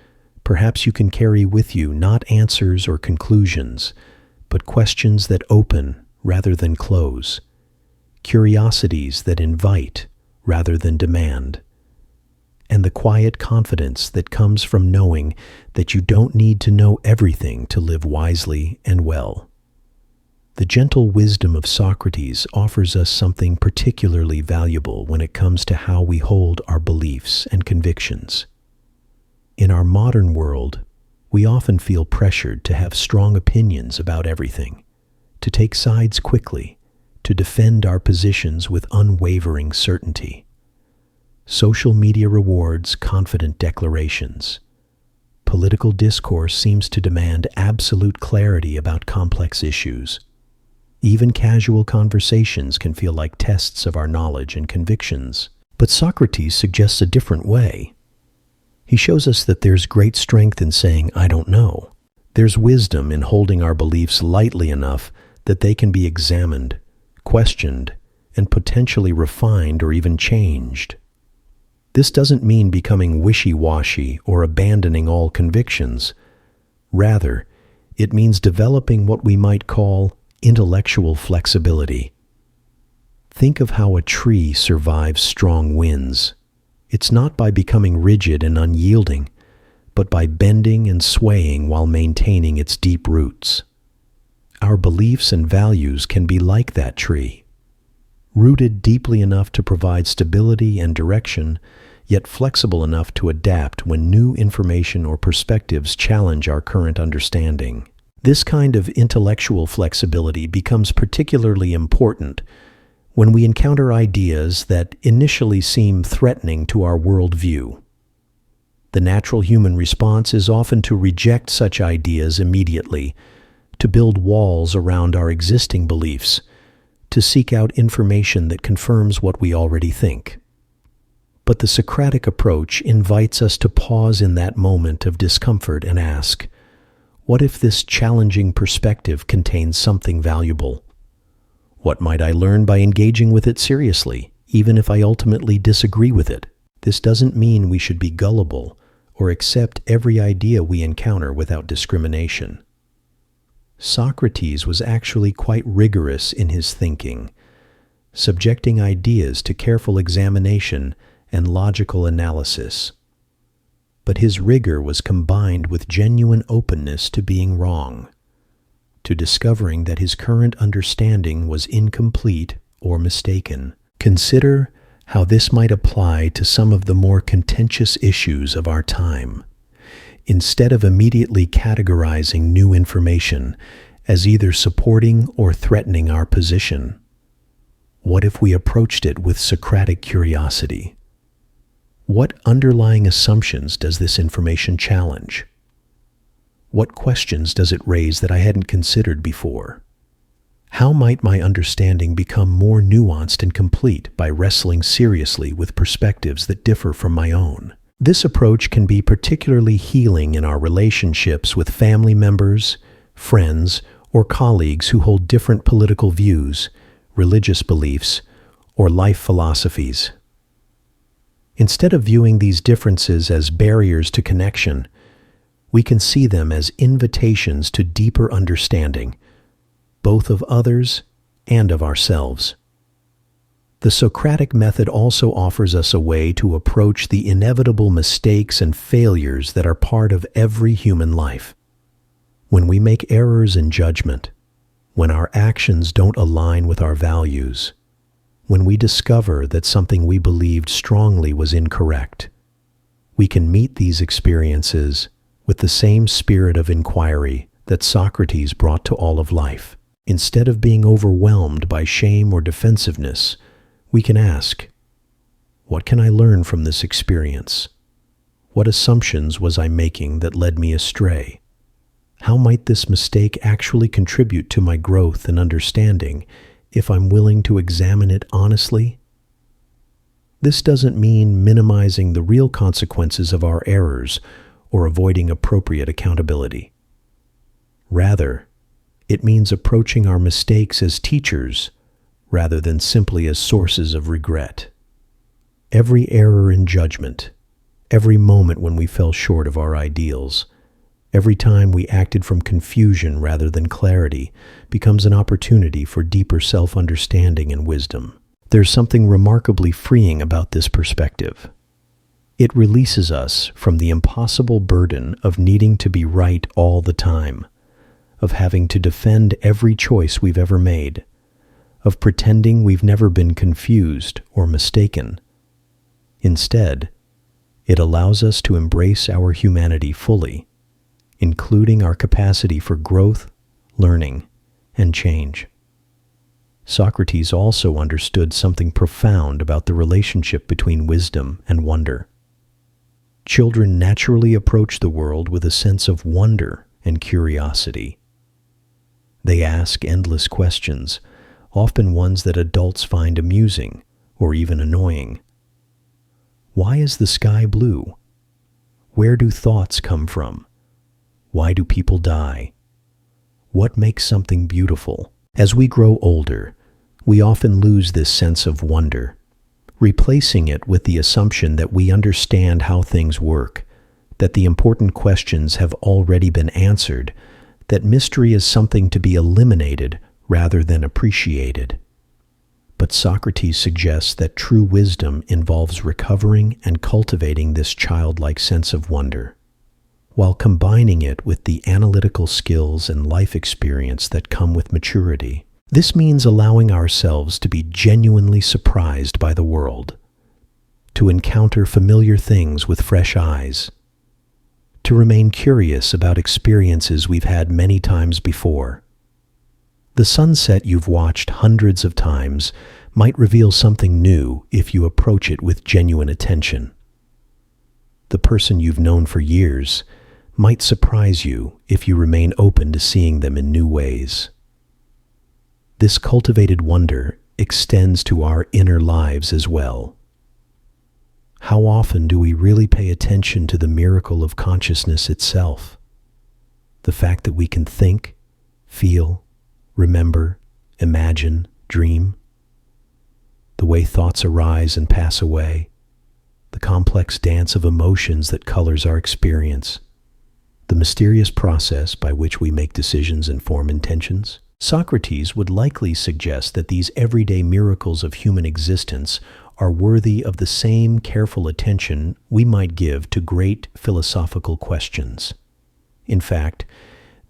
perhaps you can carry with you not answers or conclusions, but questions that open rather than close, curiosities that invite rather than demand, and the quiet confidence that comes from knowing that you don't need to know everything to live wisely and well. The gentle wisdom of Socrates offers us something particularly valuable when it comes to how we hold our beliefs and convictions. In our modern world, we often feel pressured to have strong opinions about everything, to take sides quickly, to defend our positions with unwavering certainty. Social media rewards confident declarations. Political discourse seems to demand absolute clarity about complex issues. Even casual conversations can feel like tests of our knowledge and convictions. But Socrates suggests a different way. He shows us that there's great strength in saying, "I don't know." There's wisdom in holding our beliefs lightly enough that they can be examined, questioned, and potentially refined or even changed. This doesn't mean becoming wishy-washy or abandoning all convictions. Rather, it means developing what we might call intellectual flexibility. Think of how a tree survives strong winds. It's not by becoming rigid and unyielding, but by bending and swaying while maintaining its deep roots. Our beliefs and values can be like that tree, rooted deeply enough to provide stability and direction, yet flexible enough to adapt when new information or perspectives challenge our current understanding. This kind of intellectual flexibility becomes particularly important when we encounter ideas that initially seem threatening to our worldview. The natural human response is often to reject such ideas immediately, to build walls around our existing beliefs, to seek out information that confirms what we already think. But the Socratic approach invites us to pause in that moment of discomfort and ask, what if this challenging perspective contains something valuable? What might I learn by engaging with it seriously, even if I ultimately disagree with it? This doesn't mean we should be gullible or accept every idea we encounter without discrimination. Socrates was actually quite rigorous in his thinking, subjecting ideas to careful examination and logical analysis. But his rigor was combined with genuine openness to being wrong, to discovering that his current understanding was incomplete or mistaken. Consider how this might apply to some of the more contentious issues of our time. Instead of immediately categorizing new information as either supporting or threatening our position, what if we approached it with Socratic curiosity? What underlying assumptions does this information challenge? What questions does it raise that I hadn't considered before? How might my understanding become more nuanced and complete by wrestling seriously with perspectives that differ from my own? This approach can be particularly healing in our relationships with family members, friends, or colleagues who hold different political views, religious beliefs, or life philosophies. Instead of viewing these differences as barriers to connection, we can see them as invitations to deeper understanding, both of others and of ourselves. The Socratic method also offers us a way to approach the inevitable mistakes and failures that are part of every human life. When we make errors in judgment, when our actions don't align with our values, when we discover that something we believed strongly was incorrect, we can meet these experiences with the same spirit of inquiry that Socrates brought to all of life. Instead of being overwhelmed by shame or defensiveness, we can ask, what can I learn from this experience? What assumptions was I making that led me astray? How might this mistake actually contribute to my growth and understanding if I'm willing to examine it honestly? This doesn't mean minimizing the real consequences of our errors or avoiding appropriate accountability. Rather, it means approaching our mistakes as teachers rather than simply as sources of regret. Every error in judgment, every moment when we fell short of our ideals, every time we acted from confusion rather than clarity, becomes an opportunity for deeper self-understanding and wisdom. There's something remarkably freeing about this perspective. It releases us from the impossible burden of needing to be right all the time, of having to defend every choice we've ever made, of pretending we've never been confused or mistaken. Instead, it allows us to embrace our humanity fully, including our capacity for growth, learning, and change. Socrates also understood something profound about the relationship between wisdom and wonder. Children naturally approach the world with a sense of wonder and curiosity. They ask endless questions, often ones that adults find amusing or even annoying. Why is the sky blue? Where do thoughts come from? Why do people die? What makes something beautiful? As we grow older, we often lose this sense of wonder, replacing it with the assumption that we understand how things work, that the important questions have already been answered, that mystery is something to be eliminated rather than appreciated. But Socrates suggests that true wisdom involves recovering and cultivating this childlike sense of wonder, while combining it with the analytical skills and life experience that come with maturity. This means allowing ourselves to be genuinely surprised by the world, to encounter familiar things with fresh eyes, to remain curious about experiences we've had many times before. The sunset you've watched hundreds of times might reveal something new if you approach it with genuine attention. The person you've known for years might surprise you if you remain open to seeing them in new ways. This cultivated wonder extends to our inner lives as well. How often do we really pay attention to the miracle of consciousness itself? The fact that we can think, feel, remember, imagine, dream. The way thoughts arise and pass away. The complex dance of emotions that colors our experience. The mysterious process by which we make decisions and form intentions. Socrates would likely suggest that these everyday miracles of human existence are worthy of the same careful attention we might give to great philosophical questions. In fact,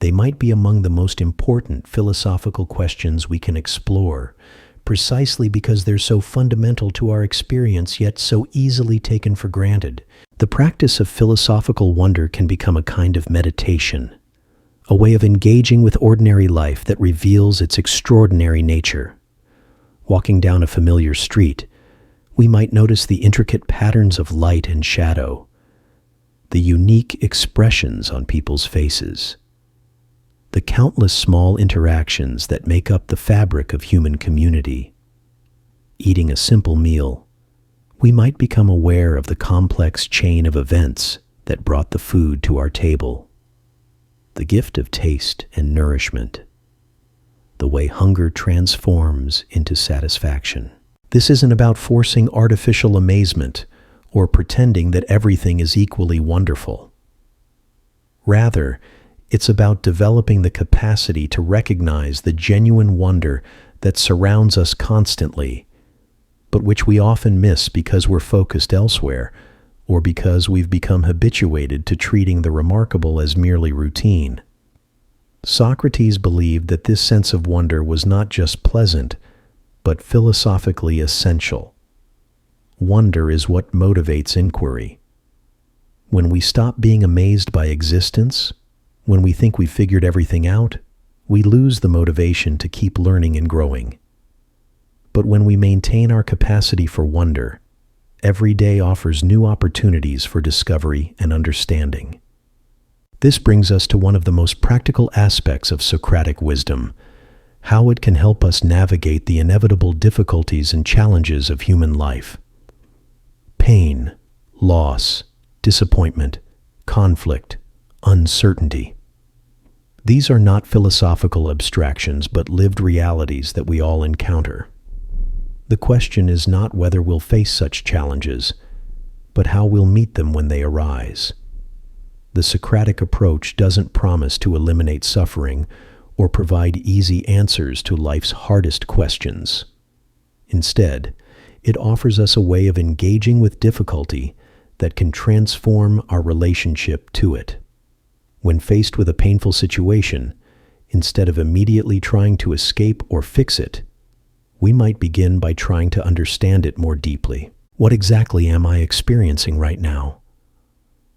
they might be among the most important philosophical questions we can explore, precisely because they're so fundamental to our experience yet so easily taken for granted. The practice of philosophical wonder can become a kind of meditation, a way of engaging with ordinary life that reveals its extraordinary nature. Walking down a familiar street, we might notice the intricate patterns of light and shadow, the unique expressions on people's faces, the countless small interactions that make up the fabric of human community. Eating a simple meal, we might become aware of the complex chain of events that brought the food to our table, the gift of taste and nourishment, the way hunger transforms into satisfaction. This isn't about forcing artificial amazement or pretending that everything is equally wonderful. Rather, it's about developing the capacity to recognize the genuine wonder that surrounds us constantly, but which we often miss because we're focused elsewhere, or because we've become habituated to treating the remarkable as merely routine. Socrates believed that this sense of wonder was not just pleasant, but philosophically essential. Wonder is what motivates inquiry. When we stop being amazed by existence, when we think we've figured everything out, we lose the motivation to keep learning and growing. But when we maintain our capacity for wonder, every day offers new opportunities for discovery and understanding. This brings us to one of the most practical aspects of Socratic wisdom, how it can help us navigate the inevitable difficulties and challenges of human life. Pain, loss, disappointment, conflict, uncertainty. These are not philosophical abstractions, but lived realities that we all encounter. The question is not whether we'll face such challenges, but how we'll meet them when they arise. The Socratic approach doesn't promise to eliminate suffering or provide easy answers to life's hardest questions. Instead, it offers us a way of engaging with difficulty that can transform our relationship to it. When faced with a painful situation, instead of immediately trying to escape or fix it, we might begin by trying to understand it more deeply. What exactly am I experiencing right now?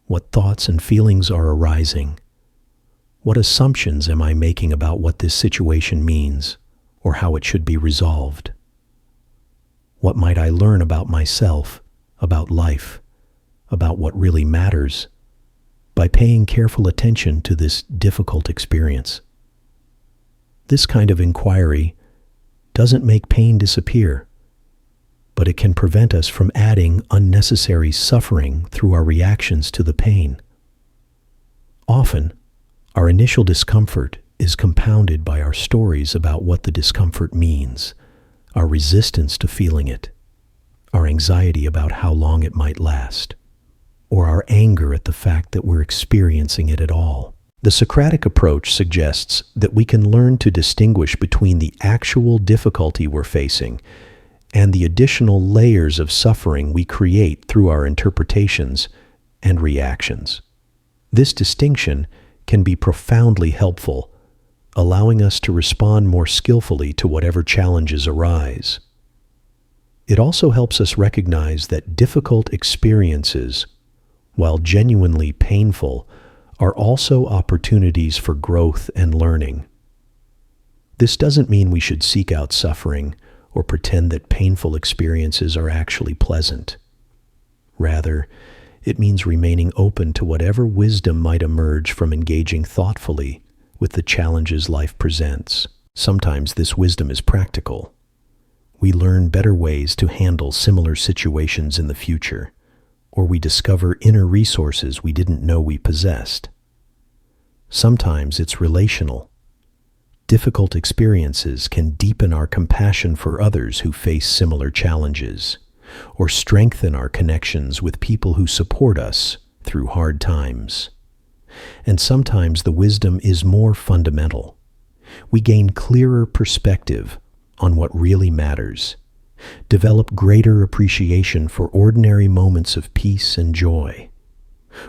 What thoughts and feelings are arising? What assumptions am I making about what this situation means or how it should be resolved? What might I learn about myself, about life, about what really matters, by paying careful attention to this difficult experience? This kind of inquiry doesn't make pain disappear, but it can prevent us from adding unnecessary suffering through our reactions to the pain. Often, our initial discomfort is compounded by our stories about what the discomfort means, our resistance to feeling it, our anxiety about how long it might last, or our anger at the fact that we're experiencing it at all. The Socratic approach suggests that we can learn to distinguish between the actual difficulty we're facing and the additional layers of suffering we create through our interpretations and reactions. This distinction can be profoundly helpful, allowing us to respond more skillfully to whatever challenges arise. It also helps us recognize that difficult experiences, while genuinely painful, are also opportunities for growth and learning. This doesn't mean we should seek out suffering or pretend that painful experiences are actually pleasant. Rather, it means remaining open to whatever wisdom might emerge from engaging thoughtfully with the challenges life presents. Sometimes this wisdom is practical. We learn better ways to handle similar situations in the future, or we discover inner resources we didn't know we possessed. Sometimes it's relational. Difficult experiences can deepen our compassion for others who face similar challenges, or strengthen our connections with people who support us through hard times. And sometimes the wisdom is more fundamental. We gain clearer perspective on what really matters, develop greater appreciation for ordinary moments of peace and joy,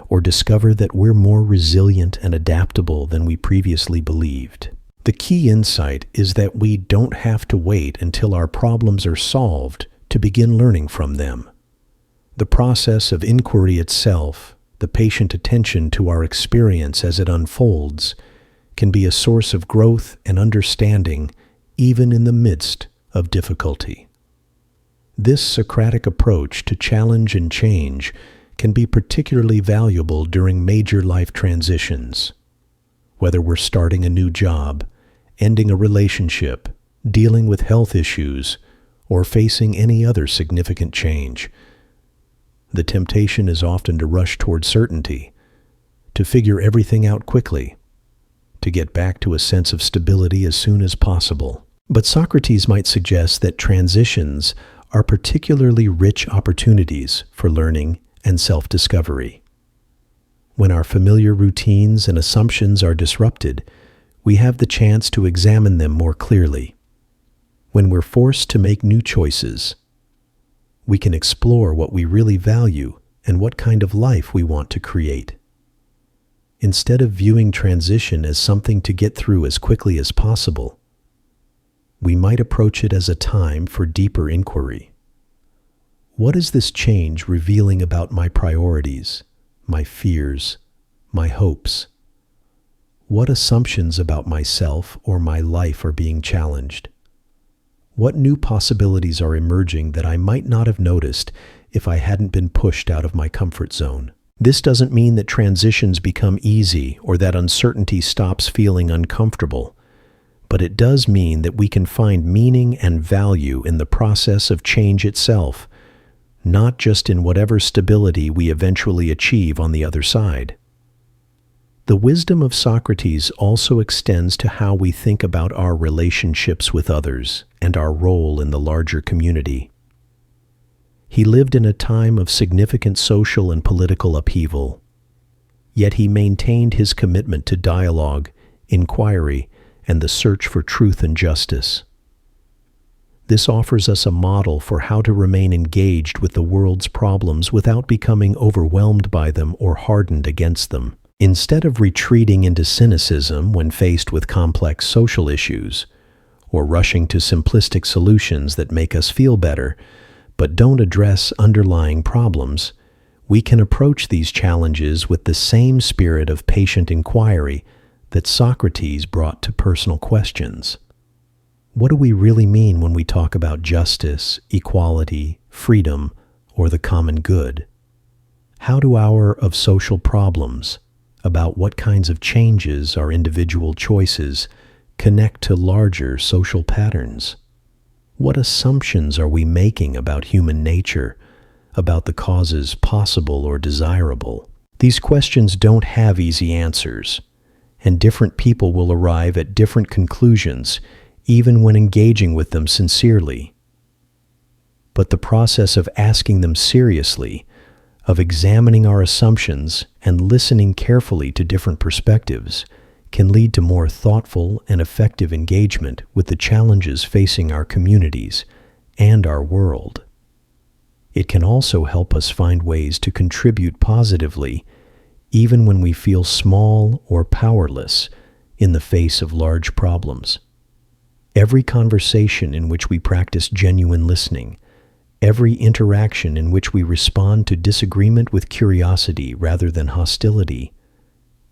or discover that we're more resilient and adaptable than we previously believed. The key insight is that we don't have to wait until our problems are solved to begin learning from them. The process of inquiry itself, the patient attention to our experience as it unfolds, can be a source of growth and understanding even in the midst of difficulty. This Socratic approach to challenge and change can be particularly valuable during major life transitions. Whether we're starting a new job, ending a relationship, dealing with health issues, or facing any other significant change, the temptation is often to rush toward certainty, to figure everything out quickly, to get back to a sense of stability as soon as possible. But Socrates might suggest that transitions are particularly rich opportunities for learning and self-discovery. When our familiar routines and assumptions are disrupted, we have the chance to examine them more clearly. When we're forced to make new choices, we can explore what we really value and what kind of life we want to create. Instead of viewing transition as something to get through as quickly as possible, we might approach it as a time for deeper inquiry. What is this change revealing about my priorities, my fears, my hopes? What assumptions about myself or my life are being challenged? What new possibilities are emerging that I might not have noticed if I hadn't been pushed out of my comfort zone? This doesn't mean that transitions become easy or that uncertainty stops feeling uncomfortable, but it does mean that we can find meaning and value in the process of change itself, not just in whatever stability we eventually achieve on the other side. The wisdom of Socrates also extends to how we think about our relationships with others and our role in the larger community. He lived in a time of significant social and political upheaval, yet he maintained his commitment to dialogue, inquiry, and the search for truth and justice. This offers us a model for how to remain engaged with the world's problems without becoming overwhelmed by them or hardened against them. Instead of retreating into cynicism when faced with complex social issues, or rushing to simplistic solutions that make us feel better, but don't address underlying problems, we can approach these challenges with the same spirit of patient inquiry that Socrates brought to personal questions. What do we really mean when we talk about justice, equality, freedom, or the common good? How do our social problems, about what kinds of changes our individual choices, connect to larger social patterns? What assumptions are we making about human nature, about the causes possible or desirable? These questions don't have easy answers, and different people will arrive at different conclusions, even when engaging with them sincerely. But the process of asking them seriously, of examining our assumptions and listening carefully to different perspectives, can lead to more thoughtful and effective engagement with the challenges facing our communities and our world. It can also help us find ways to contribute positively, even when we feel small or powerless in the face of large problems. Every conversation in which we practice genuine listening, every interaction in which we respond to disagreement with curiosity rather than hostility,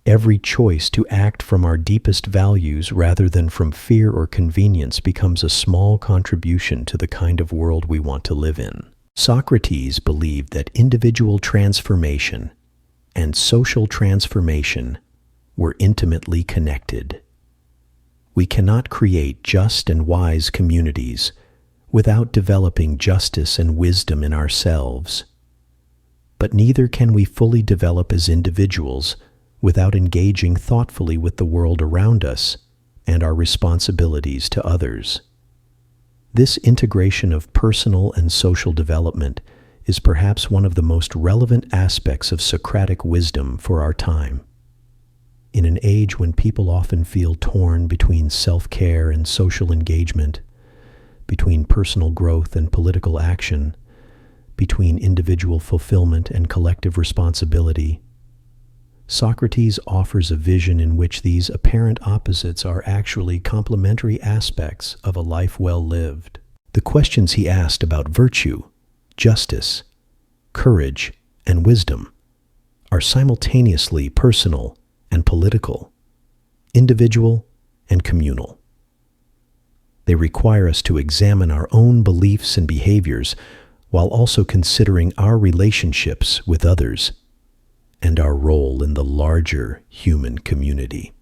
every choice to act from our deepest values rather than from fear or convenience becomes a small contribution to the kind of world we want to live in. Socrates believed that individual transformation and social transformation were intimately connected. We cannot create just and wise communities without developing justice and wisdom in ourselves. But neither can we fully develop as individuals without engaging thoughtfully with the world around us and our responsibilities to others. This integration of personal and social development is perhaps one of the most relevant aspects of Socratic wisdom for our time. In an age when people often feel torn between self-care and social engagement, between personal growth and political action, between individual fulfillment and collective responsibility, Socrates offers a vision in which these apparent opposites are actually complementary aspects of a life well lived. The questions he asked about virtue, justice, courage, and wisdom are simultaneously personal and political, individual and communal. They require us to examine our own beliefs and behaviors while also considering our relationships with others and our role in the larger human community.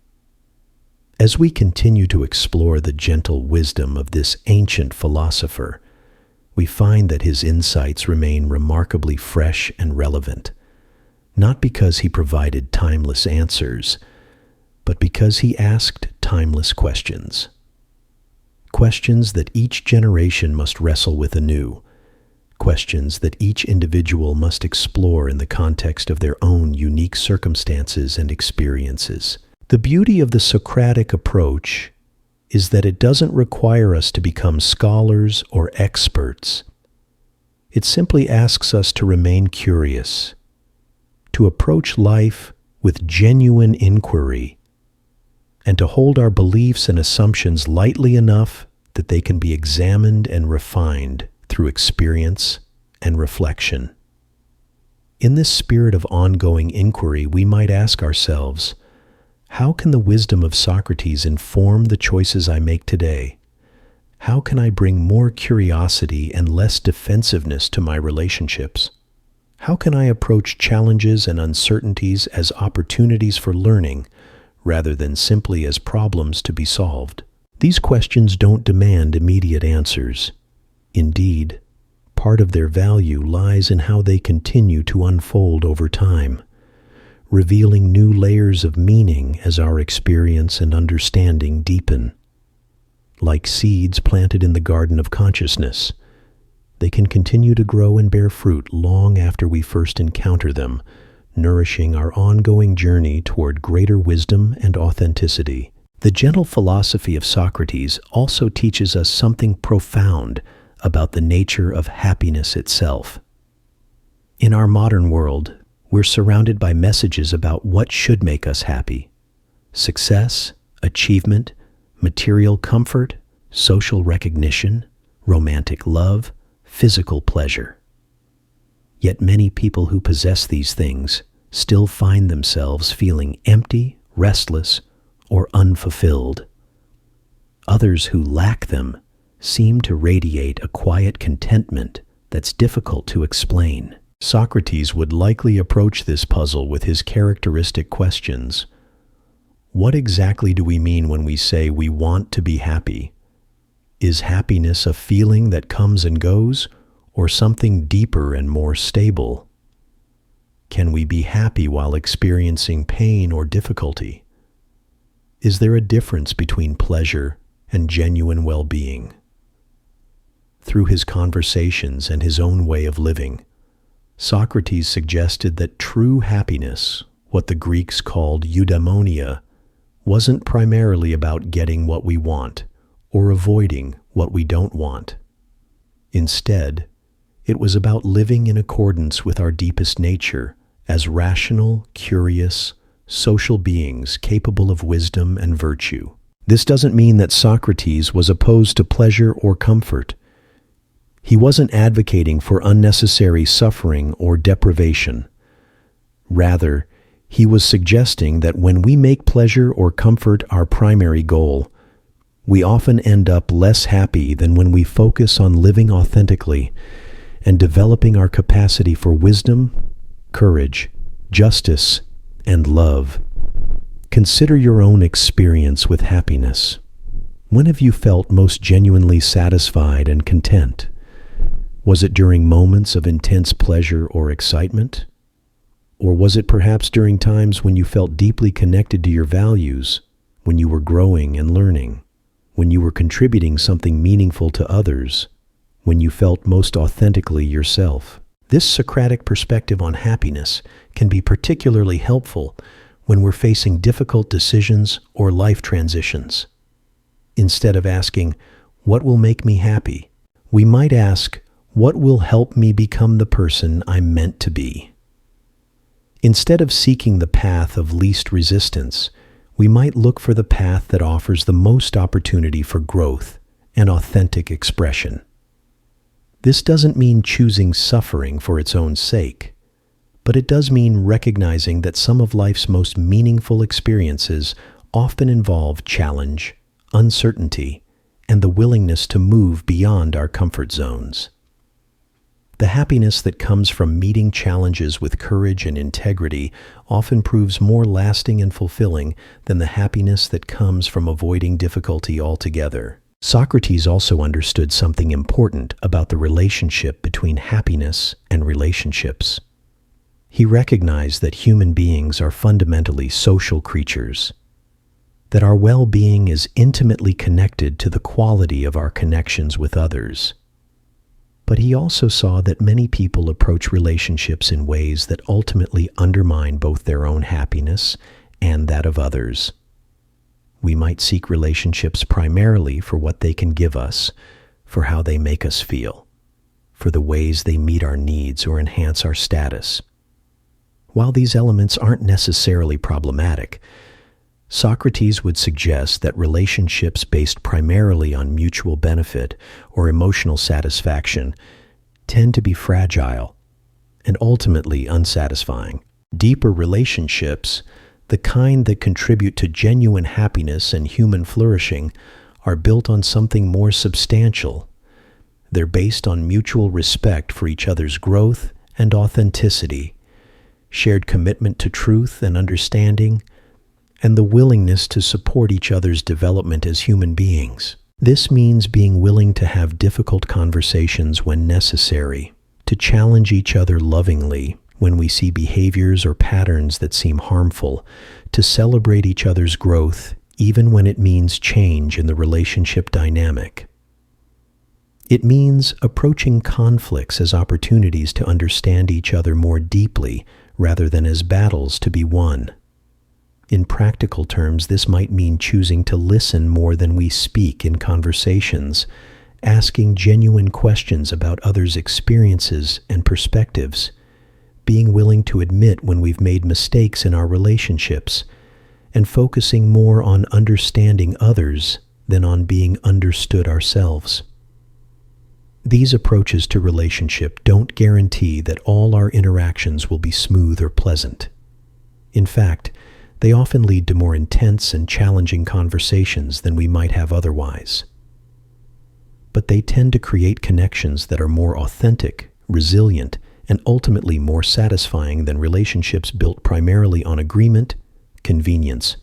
As we continue to explore the gentle wisdom of this ancient philosopher, we find that his insights remain remarkably fresh and relevant, not because he provided timeless answers, but because he asked timeless questions. Questions that each generation must wrestle with anew, questions that each individual must explore in the context of their own unique circumstances and experiences. The beauty of the Socratic approach is that it doesn't require us to become scholars or experts. It simply asks us to remain curious, to approach life with genuine inquiry, and to hold our beliefs and assumptions lightly enough that they can be examined and refined through experience and reflection. In this spirit of ongoing inquiry, we might ask ourselves, how can the wisdom of Socrates inform the choices I make today? How can I bring more curiosity and less defensiveness to my relationships? How can I approach challenges and uncertainties as opportunities for learning rather than simply as problems to be solved? These questions don't demand immediate answers. Indeed, part of their value lies in how they continue to unfold over time, revealing new layers of meaning as our experience and understanding deepen. Like seeds planted in the garden of consciousness, they can continue to grow and bear fruit long after we first encounter them, nourishing our ongoing journey toward greater wisdom and authenticity. The gentle philosophy of Socrates also teaches us something profound about the nature of happiness itself. In our modern world, we're surrounded by messages about what should make us happy: success, achievement, material comfort, social recognition, romantic love, physical pleasure. Yet many people who possess these things still find themselves feeling empty, restless, or unfulfilled. Others who lack them seem to radiate a quiet contentment that's difficult to explain. Socrates would likely approach this puzzle with his characteristic questions. What exactly do we mean when we say we want to be happy? Is happiness a feeling that comes and goes, or something deeper and more stable? Can we be happy while experiencing pain or difficulty? Is there a difference between pleasure and genuine well-being? Through his conversations and his own way of living, Socrates suggested that true happiness, what the Greeks called eudaimonia, wasn't primarily about getting what we want or avoiding what we don't want. Instead, it was about living in accordance with our deepest nature as rational, curious, social beings capable of wisdom and virtue. This doesn't mean that Socrates was opposed to pleasure or comfort. He wasn't advocating for unnecessary suffering or deprivation. Rather, he was suggesting that when we make pleasure or comfort our primary goal, we often end up less happy than when we focus on living authentically and developing our capacity for wisdom, courage, justice, and love. Consider your own experience with happiness. When have you felt most genuinely satisfied and content? Was it during moments of intense pleasure or excitement? Or was it perhaps during times when you felt deeply connected to your values, when you were growing and learning, when you were contributing something meaningful to others, when you felt most authentically yourself? This Socratic perspective on happiness can be particularly helpful when we're facing difficult decisions or life transitions. Instead of asking, "What will make me happy?" we might ask, "What will help me become the person I'm meant to be?" Instead of seeking the path of least resistance, we might look for the path that offers the most opportunity for growth and authentic expression. This doesn't mean choosing suffering for its own sake, but it does mean recognizing that some of life's most meaningful experiences often involve challenge, uncertainty, and the willingness to move beyond our comfort zones. The happiness that comes from meeting challenges with courage and integrity often proves more lasting and fulfilling than the happiness that comes from avoiding difficulty altogether. Socrates also understood something important about the relationship between happiness and relationships. He recognized that human beings are fundamentally social creatures, that our well-being is intimately connected to the quality of our connections with others. But he also saw that many people approach relationships in ways that ultimately undermine both their own happiness and that of others. We might seek relationships primarily for what they can give us, for how they make us feel, for the ways they meet our needs or enhance our status. While these elements aren't necessarily problematic, Socrates would suggest that relationships based primarily on mutual benefit or emotional satisfaction tend to be fragile and ultimately unsatisfying. Deeper relationships, the kind that contribute to genuine happiness and human flourishing, are built on something more substantial. They're based on mutual respect for each other's growth and authenticity, shared commitment to truth and understanding, and the willingness to support each other's development as human beings. This means being willing to have difficult conversations when necessary, to challenge each other lovingly when we see behaviors or patterns that seem harmful, to celebrate each other's growth even when it means change in the relationship dynamic. It means approaching conflicts as opportunities to understand each other more deeply rather than as battles to be won. In practical terms, this might mean choosing to listen more than we speak in conversations, asking genuine questions about others' experiences and perspectives, being willing to admit when we've made mistakes in our relationships, and focusing more on understanding others than on being understood ourselves. These approaches to relationship don't guarantee that all our interactions will be smooth or pleasant. In fact, they often lead to more intense and challenging conversations than we might have otherwise. But they tend to create connections that are more authentic, resilient, and ultimately more satisfying than relationships built primarily on agreement, convenience,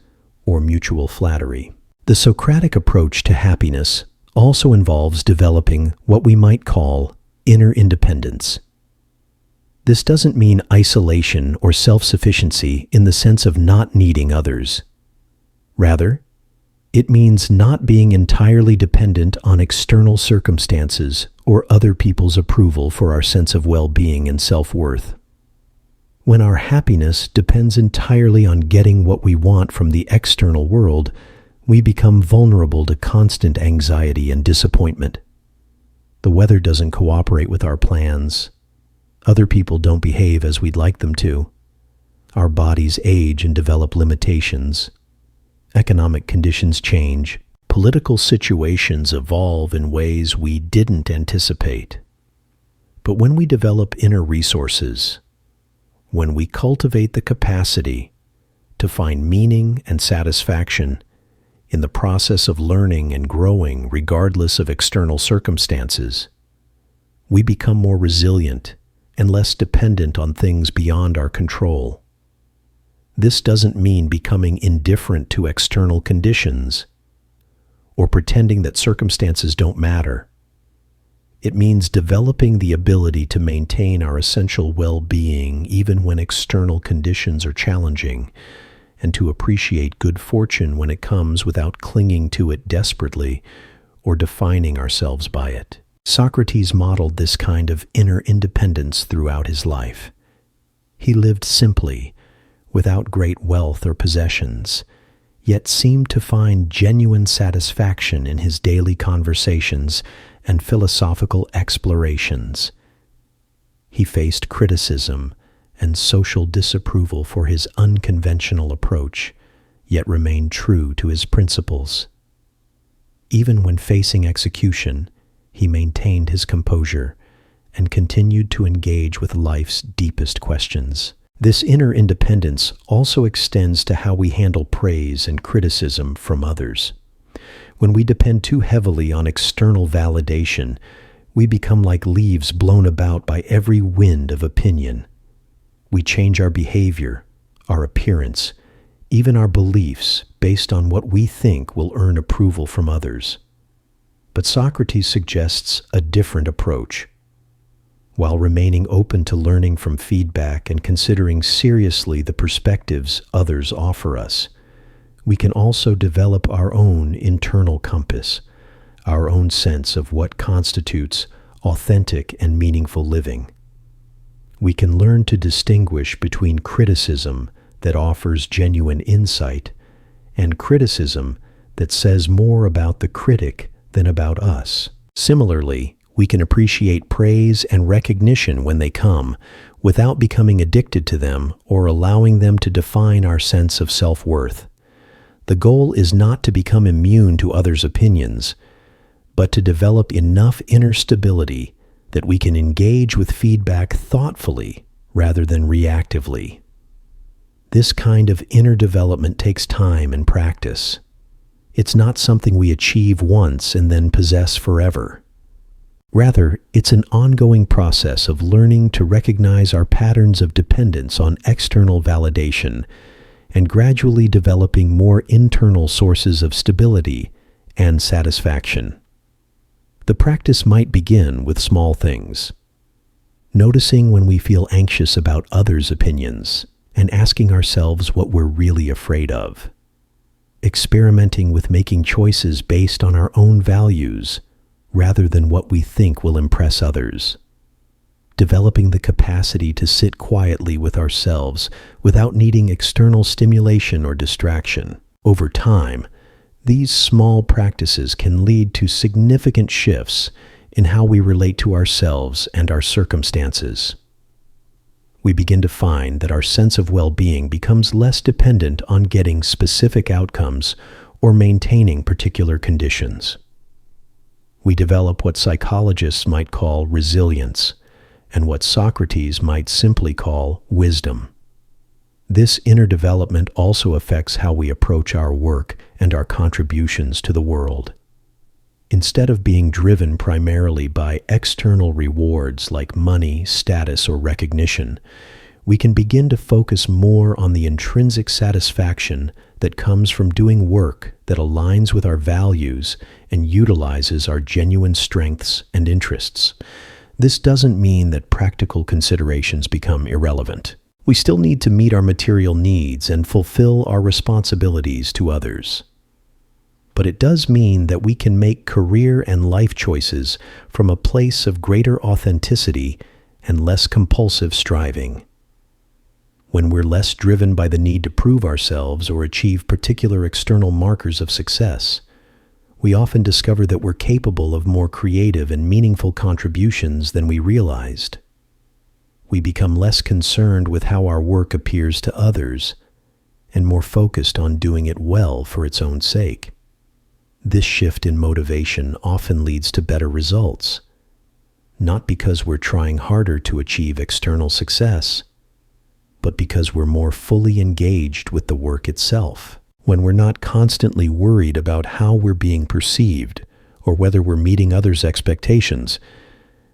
or mutual flattery. The Socratic approach to happiness also involves developing what we might call inner independence. This doesn't mean isolation or self-sufficiency in the sense of not needing others. Rather, it means not being entirely dependent on external circumstances or other people's approval for our sense of well-being and self-worth. When our happiness depends entirely on getting what we want from the external world, we become vulnerable to constant anxiety and disappointment. The weather doesn't cooperate with our plans. Other people don't behave as we'd like them to. Our bodies age and develop limitations. Economic conditions change. Political situations evolve in ways we didn't anticipate. But when we develop inner resources, when we cultivate the capacity to find meaning and satisfaction in the process of learning and growing regardless of external circumstances, we become more resilient and less dependent on things beyond our control. This doesn't mean becoming indifferent to external conditions or pretending that circumstances don't matter. It means developing the ability to maintain our essential well-being even when external conditions are challenging, and to appreciate good fortune when it comes without clinging to it desperately or defining ourselves by it. Socrates modeled this kind of inner independence throughout his life. He lived simply, without great wealth or possessions, yet seemed to find genuine satisfaction in his daily conversations and philosophical explorations. He faced criticism and social disapproval for his unconventional approach, yet remained true to his principles. Even when facing execution, he maintained his composure and continued to engage with life's deepest questions. This inner independence also extends to how we handle praise and criticism from others. When we depend too heavily on external validation, we become like leaves blown about by every wind of opinion. We change our behavior, our appearance, even our beliefs based on what we think will earn approval from others. But Socrates suggests a different approach. While remaining open to learning from feedback and considering seriously the perspectives others offer us, we can also develop our own internal compass, our own sense of what constitutes authentic and meaningful living. We can learn to distinguish between criticism that offers genuine insight and criticism that says more about the critic than about us. Similarly, we can appreciate praise and recognition when they come, without becoming addicted to them or allowing them to define our sense of self-worth. The goal is not to become immune to others' opinions, but to develop enough inner stability that we can engage with feedback thoughtfully rather than reactively. This kind of inner development takes time and practice. It's not something we achieve once and then possess forever. Rather, it's an ongoing process of learning to recognize our patterns of dependence on external validation and gradually developing more internal sources of stability and satisfaction. The practice might begin with small things. Noticing when we feel anxious about others' opinions and asking ourselves what we're really afraid of. Experimenting with making choices based on our own values rather than what we think will impress others. Developing the capacity to sit quietly with ourselves without needing external stimulation or distraction. Over time, these small practices can lead to significant shifts in how we relate to ourselves and our circumstances. We begin to find that our sense of well-being becomes less dependent on getting specific outcomes or maintaining particular conditions. We develop what psychologists might call resilience, and what Socrates might simply call wisdom. This inner development also affects how we approach our work and our contributions to the world. Instead of being driven primarily by external rewards like money, status, or recognition, we can begin to focus more on the intrinsic satisfaction that comes from doing work that aligns with our values and utilizes our genuine strengths and interests. This doesn't mean that practical considerations become irrelevant. We still need to meet our material needs and fulfill our responsibilities to others. But it does mean that we can make career and life choices from a place of greater authenticity and less compulsive striving. When we're less driven by the need to prove ourselves or achieve particular external markers of success, we often discover that we're capable of more creative and meaningful contributions than we realized. We become less concerned with how our work appears to others and more focused on doing it well for its own sake. This shift in motivation often leads to better results, not because we're trying harder to achieve external success, but because we're more fully engaged with the work itself. When we're not constantly worried about how we're being perceived or whether we're meeting others' expectations,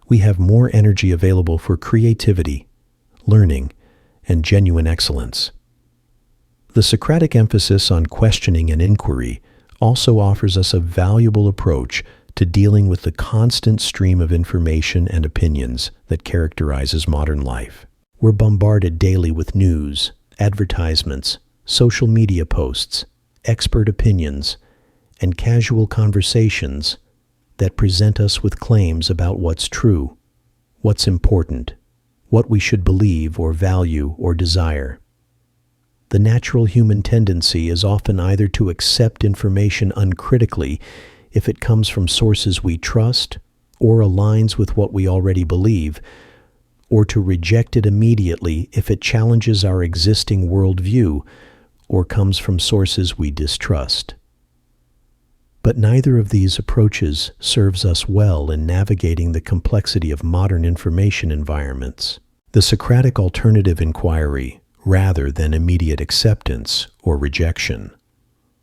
we have more energy available for creativity, learning, and genuine excellence. The Socratic emphasis on questioning and inquiry also offers us a valuable approach to dealing with the constant stream of information and opinions that characterizes modern life. We're bombarded daily with news, advertisements, social media posts, expert opinions, and casual conversations that present us with claims about what's true, what's important, what we should believe or value or desire. The natural human tendency is often either to accept information uncritically if it comes from sources we trust or aligns with what we already believe, or to reject it immediately if it challenges our existing worldview or comes from sources we distrust. But neither of these approaches serves us well in navigating the complexity of modern information environments. The Socratic alternative inquiry, rather than immediate acceptance or rejection.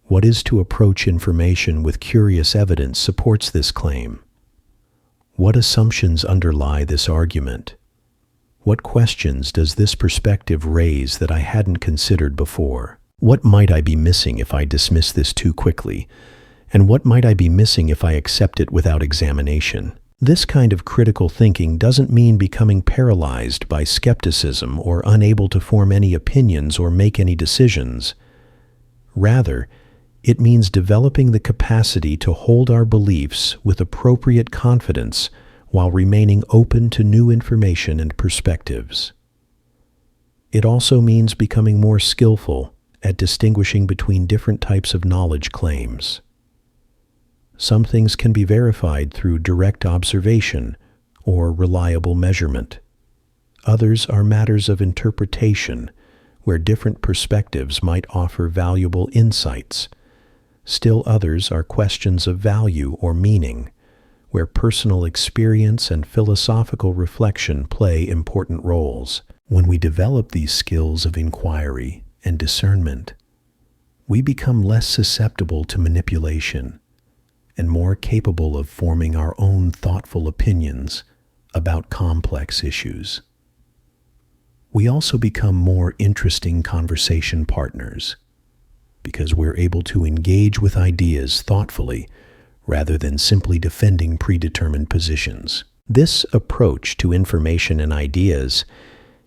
What is to approach information with curious evidence supports this claim. What assumptions underlie this argument? What questions does this perspective raise that I hadn't considered before? What might I be missing if I dismiss this too quickly? And what might I be missing if I accept it without examination? This kind of critical thinking doesn't mean becoming paralyzed by skepticism or unable to form any opinions or make any decisions. Rather, it means developing the capacity to hold our beliefs with appropriate confidence while remaining open to new information and perspectives. It also means becoming more skillful at distinguishing between different types of knowledge claims. Some things can be verified through direct observation or reliable measurement. Others are matters of interpretation, where different perspectives might offer valuable insights. Still others are questions of value or meaning, where personal experience and philosophical reflection play important roles. When we develop these skills of inquiry and discernment, we become less susceptible to manipulation and more capable of forming our own thoughtful opinions about complex issues. We also become more interesting conversation partners because we're able to engage with ideas thoughtfully rather than simply defending predetermined positions. This approach to information and ideas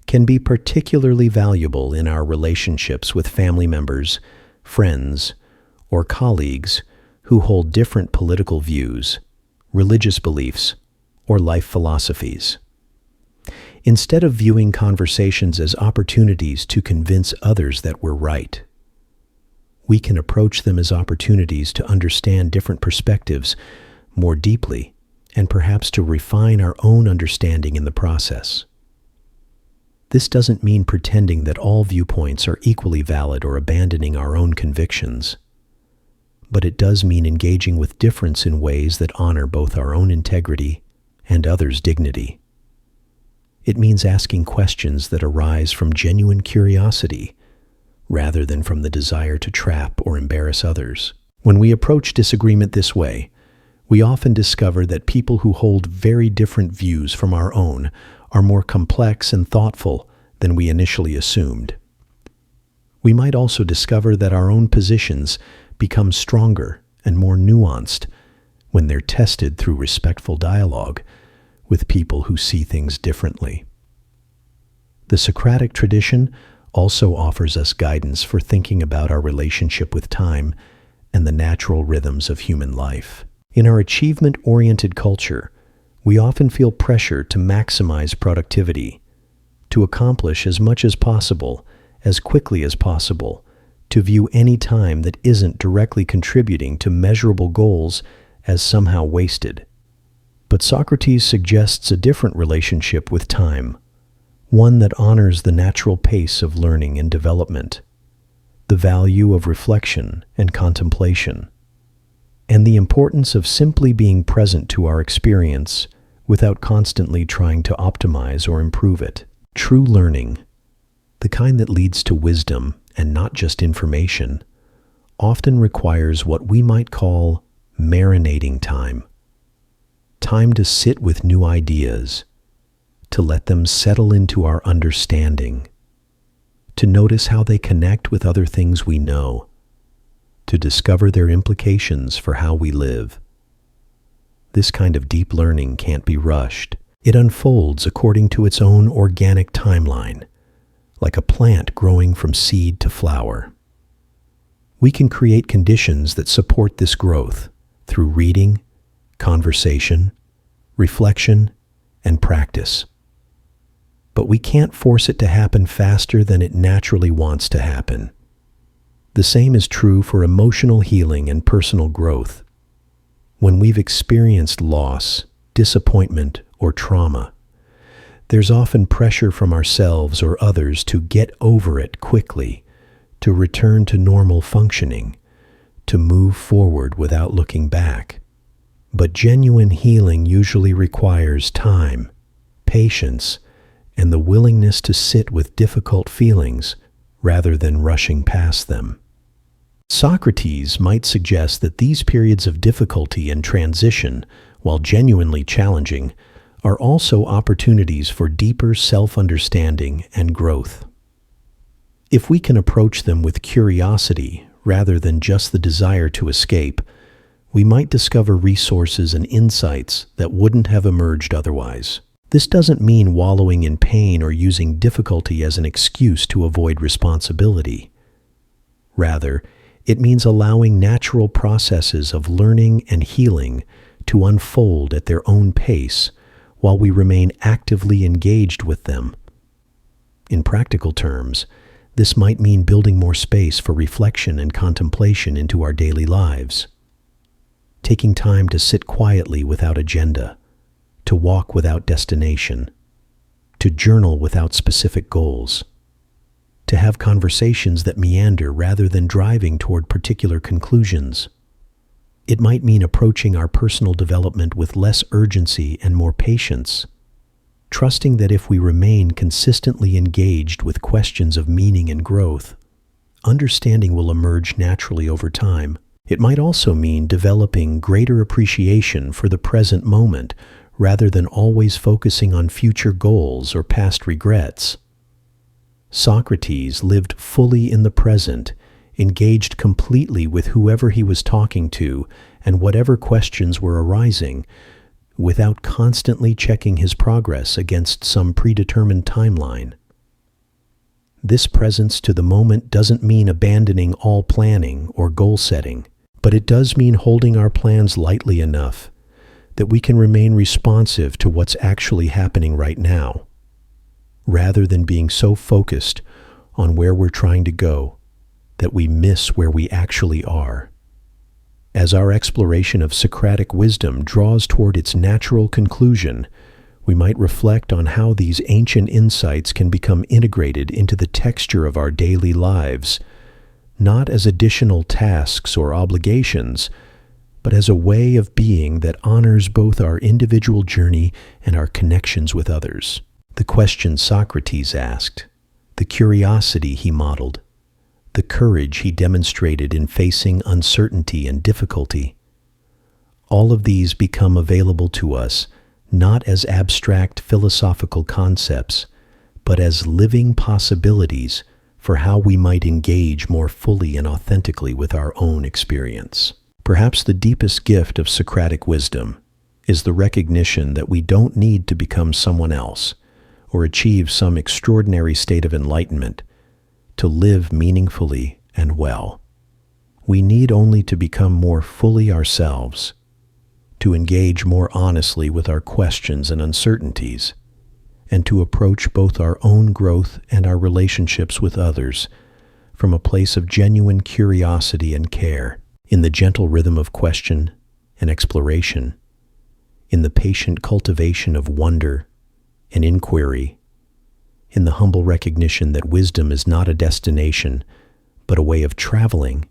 can be particularly valuable in our relationships with family members, friends, or colleagues who hold different political views, religious beliefs, or life philosophies. Instead of viewing conversations as opportunities to convince others that we're right, we can approach them as opportunities to understand different perspectives more deeply and perhaps to refine our own understanding in the process. This doesn't mean pretending that all viewpoints are equally valid or abandoning our own convictions, but it does mean engaging with difference in ways that honor both our own integrity and others' dignity. It means asking questions that arise from genuine curiosity rather than from the desire to trap or embarrass others. When we approach disagreement this way, we often discover that people who hold very different views from our own are more complex and thoughtful than we initially assumed. We might also discover that our own positions become stronger and more nuanced when they're tested through respectful dialogue with people who see things differently. The Socratic tradition also offers us guidance for thinking about our relationship with time and the natural rhythms of human life. In our achievement-oriented culture, we often feel pressure to maximize productivity, to accomplish as much as possible, as quickly as possible, to view any time that isn't directly contributing to measurable goals as somehow wasted. But Socrates suggests a different relationship with time, one that honors the natural pace of learning and development, the value of reflection and contemplation, and the importance of simply being present to our experience without constantly trying to optimize or improve it. True learning, the kind that leads to wisdom and not just information, often requires what we might call marinating time. Time to sit with new ideas, to let them settle into our understanding, to notice how they connect with other things we know, to discover their implications for how we live. This kind of deep learning can't be rushed. It unfolds according to its own organic timeline, like a plant growing from seed to flower. We can create conditions that support this growth through reading, conversation, reflection, and practice. But we can't force it to happen faster than it naturally wants to happen. The same is true for emotional healing and personal growth. When we've experienced loss, disappointment, or trauma, There's often pressure from ourselves or others to get over it quickly, to return to normal functioning, to move forward without looking back. But genuine healing usually requires time, patience, and the willingness to sit with difficult feelings rather than rushing past them. Socrates might suggest that these periods of difficulty and transition, while genuinely challenging, are also opportunities for deeper self-understanding and growth. If we can approach them with curiosity rather than just the desire to escape, we might discover resources and insights that wouldn't have emerged otherwise. This doesn't mean wallowing in pain or using difficulty as an excuse to avoid responsibility. Rather, it means allowing natural processes of learning and healing to unfold at their own pace while we remain actively engaged with them. In practical terms, this might mean building more space for reflection and contemplation into our daily lives. Taking time to sit quietly without agenda, to walk without destination, to journal without specific goals, to have conversations that meander rather than driving toward particular conclusions. It might mean approaching our personal development with less urgency and more patience, trusting that if we remain consistently engaged with questions of meaning and growth, understanding will emerge naturally over time. It might also mean developing greater appreciation for the present moment rather than always focusing on future goals or past regrets. Socrates lived fully in the present, engaged completely with whoever he was talking to and whatever questions were arising, without constantly checking his progress against some predetermined timeline. This presence to the moment doesn't mean abandoning all planning or goal setting, but it does mean holding our plans lightly enough that we can remain responsive to what's actually happening right now, rather than being so focused on where we're trying to go that we miss where we actually are. As our exploration of Socratic wisdom draws toward its natural conclusion, we might reflect on how these ancient insights can become integrated into the texture of our daily lives, not as additional tasks or obligations, but as a way of being that honors both our individual journey and our connections with others. The questions Socrates asked, the curiosity he modeled, the courage he demonstrated in facing uncertainty and difficulty, all of these become available to us not as abstract philosophical concepts, but as living possibilities for how we might engage more fully and authentically with our own experience. Perhaps the deepest gift of Socratic wisdom is the recognition that we don't need to become someone else or achieve some extraordinary state of enlightenment to live meaningfully and well. We need only to become more fully ourselves, to engage more honestly with our questions and uncertainties, and to approach both our own growth and our relationships with others from a place of genuine curiosity and care, in the gentle rhythm of question and exploration, in the patient cultivation of wonder and inquiry, in the humble recognition that wisdom is not a destination, but a way of traveling.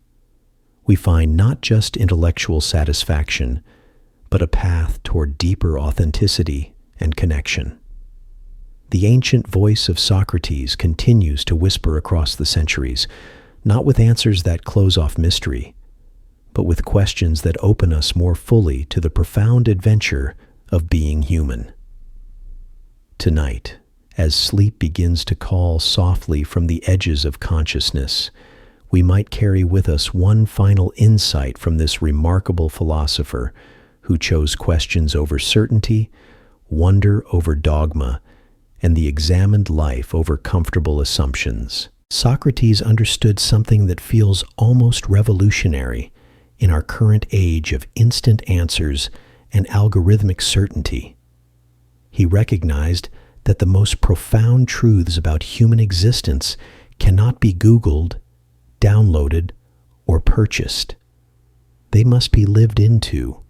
We find not just intellectual satisfaction, but a path toward deeper authenticity and connection. The ancient voice of Socrates continues to whisper across the centuries, not with answers that close off mystery, but with questions that open us more fully to the profound adventure of being human. Tonight, as sleep begins to call softly from the edges of consciousness, we might carry with us one final insight from this remarkable philosopher who chose questions over certainty, wonder over dogma, and the examined life over comfortable assumptions. Socrates understood something that feels almost revolutionary in our current age of instant answers and algorithmic certainty. He recognized that the most profound truths about human existence cannot be Googled, downloaded, or purchased. They must be lived into,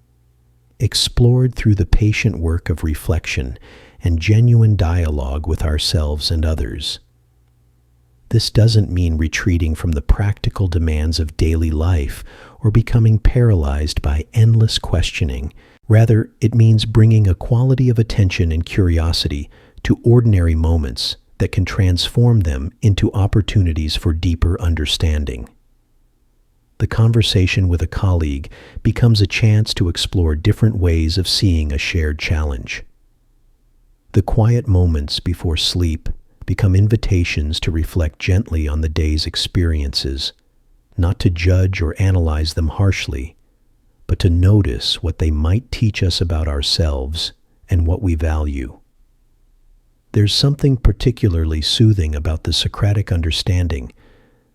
explored through the patient work of reflection, and genuine dialogue with ourselves and others. This doesn't mean retreating from the practical demands of daily life or becoming paralyzed by endless questioning. Rather, it means bringing a quality of attention and curiosity to ordinary moments that can transform them into opportunities for deeper understanding. The conversation with a colleague becomes a chance to explore different ways of seeing a shared challenge. The quiet moments before sleep become invitations to reflect gently on the day's experiences, not to judge or analyze them harshly, but to notice what they might teach us about ourselves and what we value. There's something particularly soothing about the Socratic understanding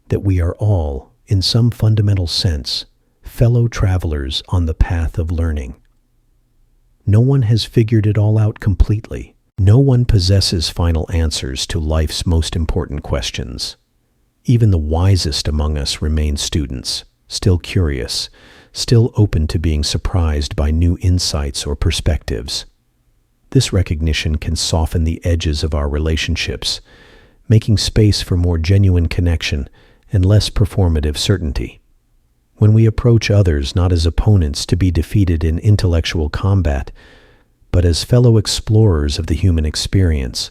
that we are all, in some fundamental sense, fellow travelers on the path of learning. No one has figured it all out completely. No one possesses final answers to life's most important questions. Even the wisest among us remain students, still curious, still open to being surprised by new insights or perspectives. This recognition can soften the edges of our relationships, making space for more genuine connection and less performative certainty. When we approach others not as opponents to be defeated in intellectual combat, but as fellow explorers of the human experience,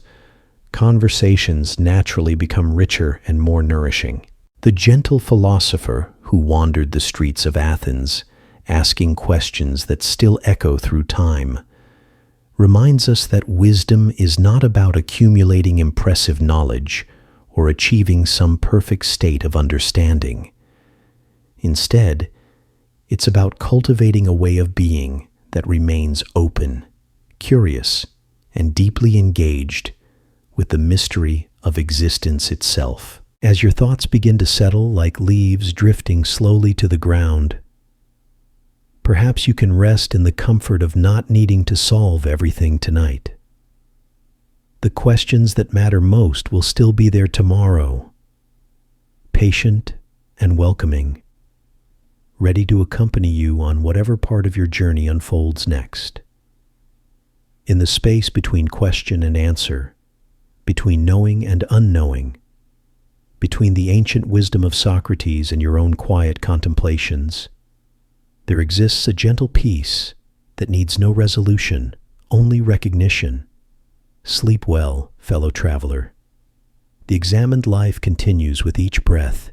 conversations naturally become richer and more nourishing. The gentle philosopher who wandered the streets of Athens, asking questions that still echo through time, reminds us that wisdom is not about accumulating impressive knowledge or achieving some perfect state of understanding. Instead, it's about cultivating a way of being that remains open, curious, and deeply engaged with the mystery of existence itself. As your thoughts begin to settle like leaves drifting slowly to the ground, perhaps you can rest in the comfort of not needing to solve everything tonight. The questions that matter most will still be there tomorrow, patient and welcoming, ready to accompany you on whatever part of your journey unfolds next. In the space between question and answer, between knowing and unknowing, between the ancient wisdom of Socrates and your own quiet contemplations, there exists a gentle peace that needs no resolution, only recognition. Sleep well, fellow traveler. The examined life continues with each breath,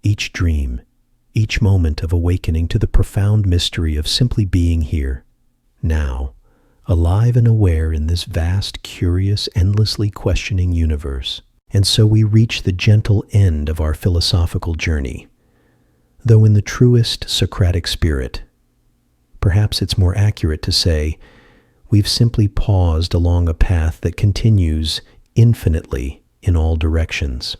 each dream, each moment of awakening to the profound mystery of simply being here, now, alive and aware in this vast, curious, endlessly questioning universe. And so we reach the gentle end of our philosophical journey. Though in the truest Socratic spirit, perhaps it's more accurate to say, we've simply paused along a path that continues infinitely in all directions.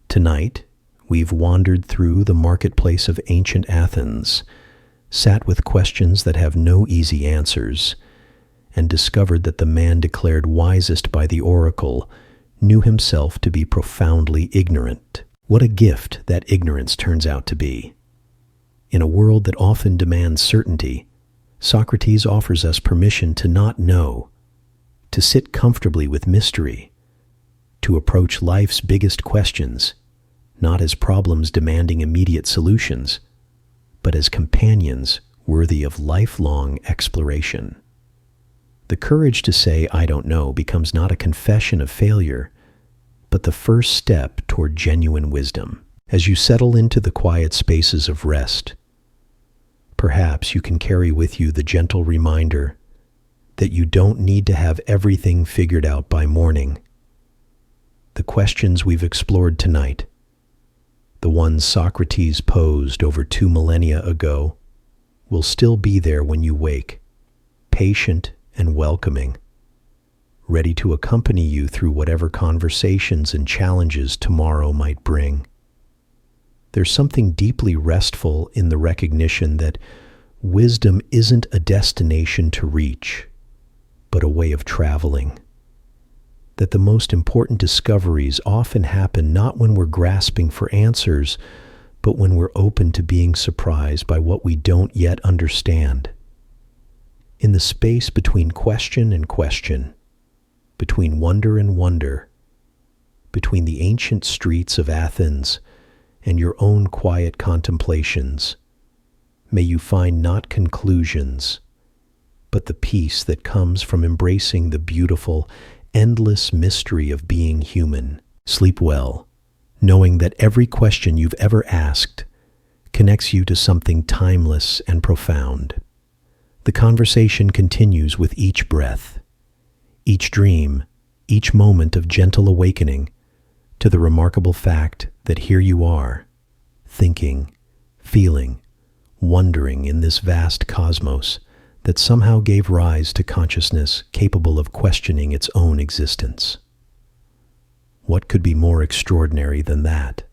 Tonight, we've wandered through the marketplace of ancient Athens, sat with questions that have no easy answers, and discovered that the man declared wisest by the oracle knew himself to be profoundly ignorant. What a gift that ignorance turns out to be. In a world that often demands certainty, Socrates offers us permission to not know, to sit comfortably with mystery, to approach life's biggest questions, not as problems demanding immediate solutions, but as companions worthy of lifelong exploration. The courage to say, "I don't know," becomes not a confession of failure, but the first step toward genuine wisdom. As you settle into the quiet spaces of rest, perhaps you can carry with you the gentle reminder that you don't need to have everything figured out by morning. The questions we've explored tonight, the ones Socrates posed over 2 millennia ago, will still be there when you wake, patient and welcoming, ready to accompany you through whatever conversations and challenges tomorrow might bring. There's something deeply restful in the recognition that wisdom isn't a destination to reach, but a way of traveling. That the most important discoveries often happen not when we're grasping for answers, but when we're open to being surprised by what we don't yet understand. In the space between question and question, between wonder and wonder, between the ancient streets of Athens and your own quiet contemplations, may you find not conclusions, but the peace that comes from embracing the beautiful, endless mystery of being human. Sleep well, knowing that every question you've ever asked connects you to something timeless and profound. The conversation continues with each breath, each dream, each moment of gentle awakening to the remarkable fact that here you are, thinking, feeling, wondering in this vast cosmos that somehow gave rise to consciousness capable of questioning its own existence. What could be more extraordinary than that?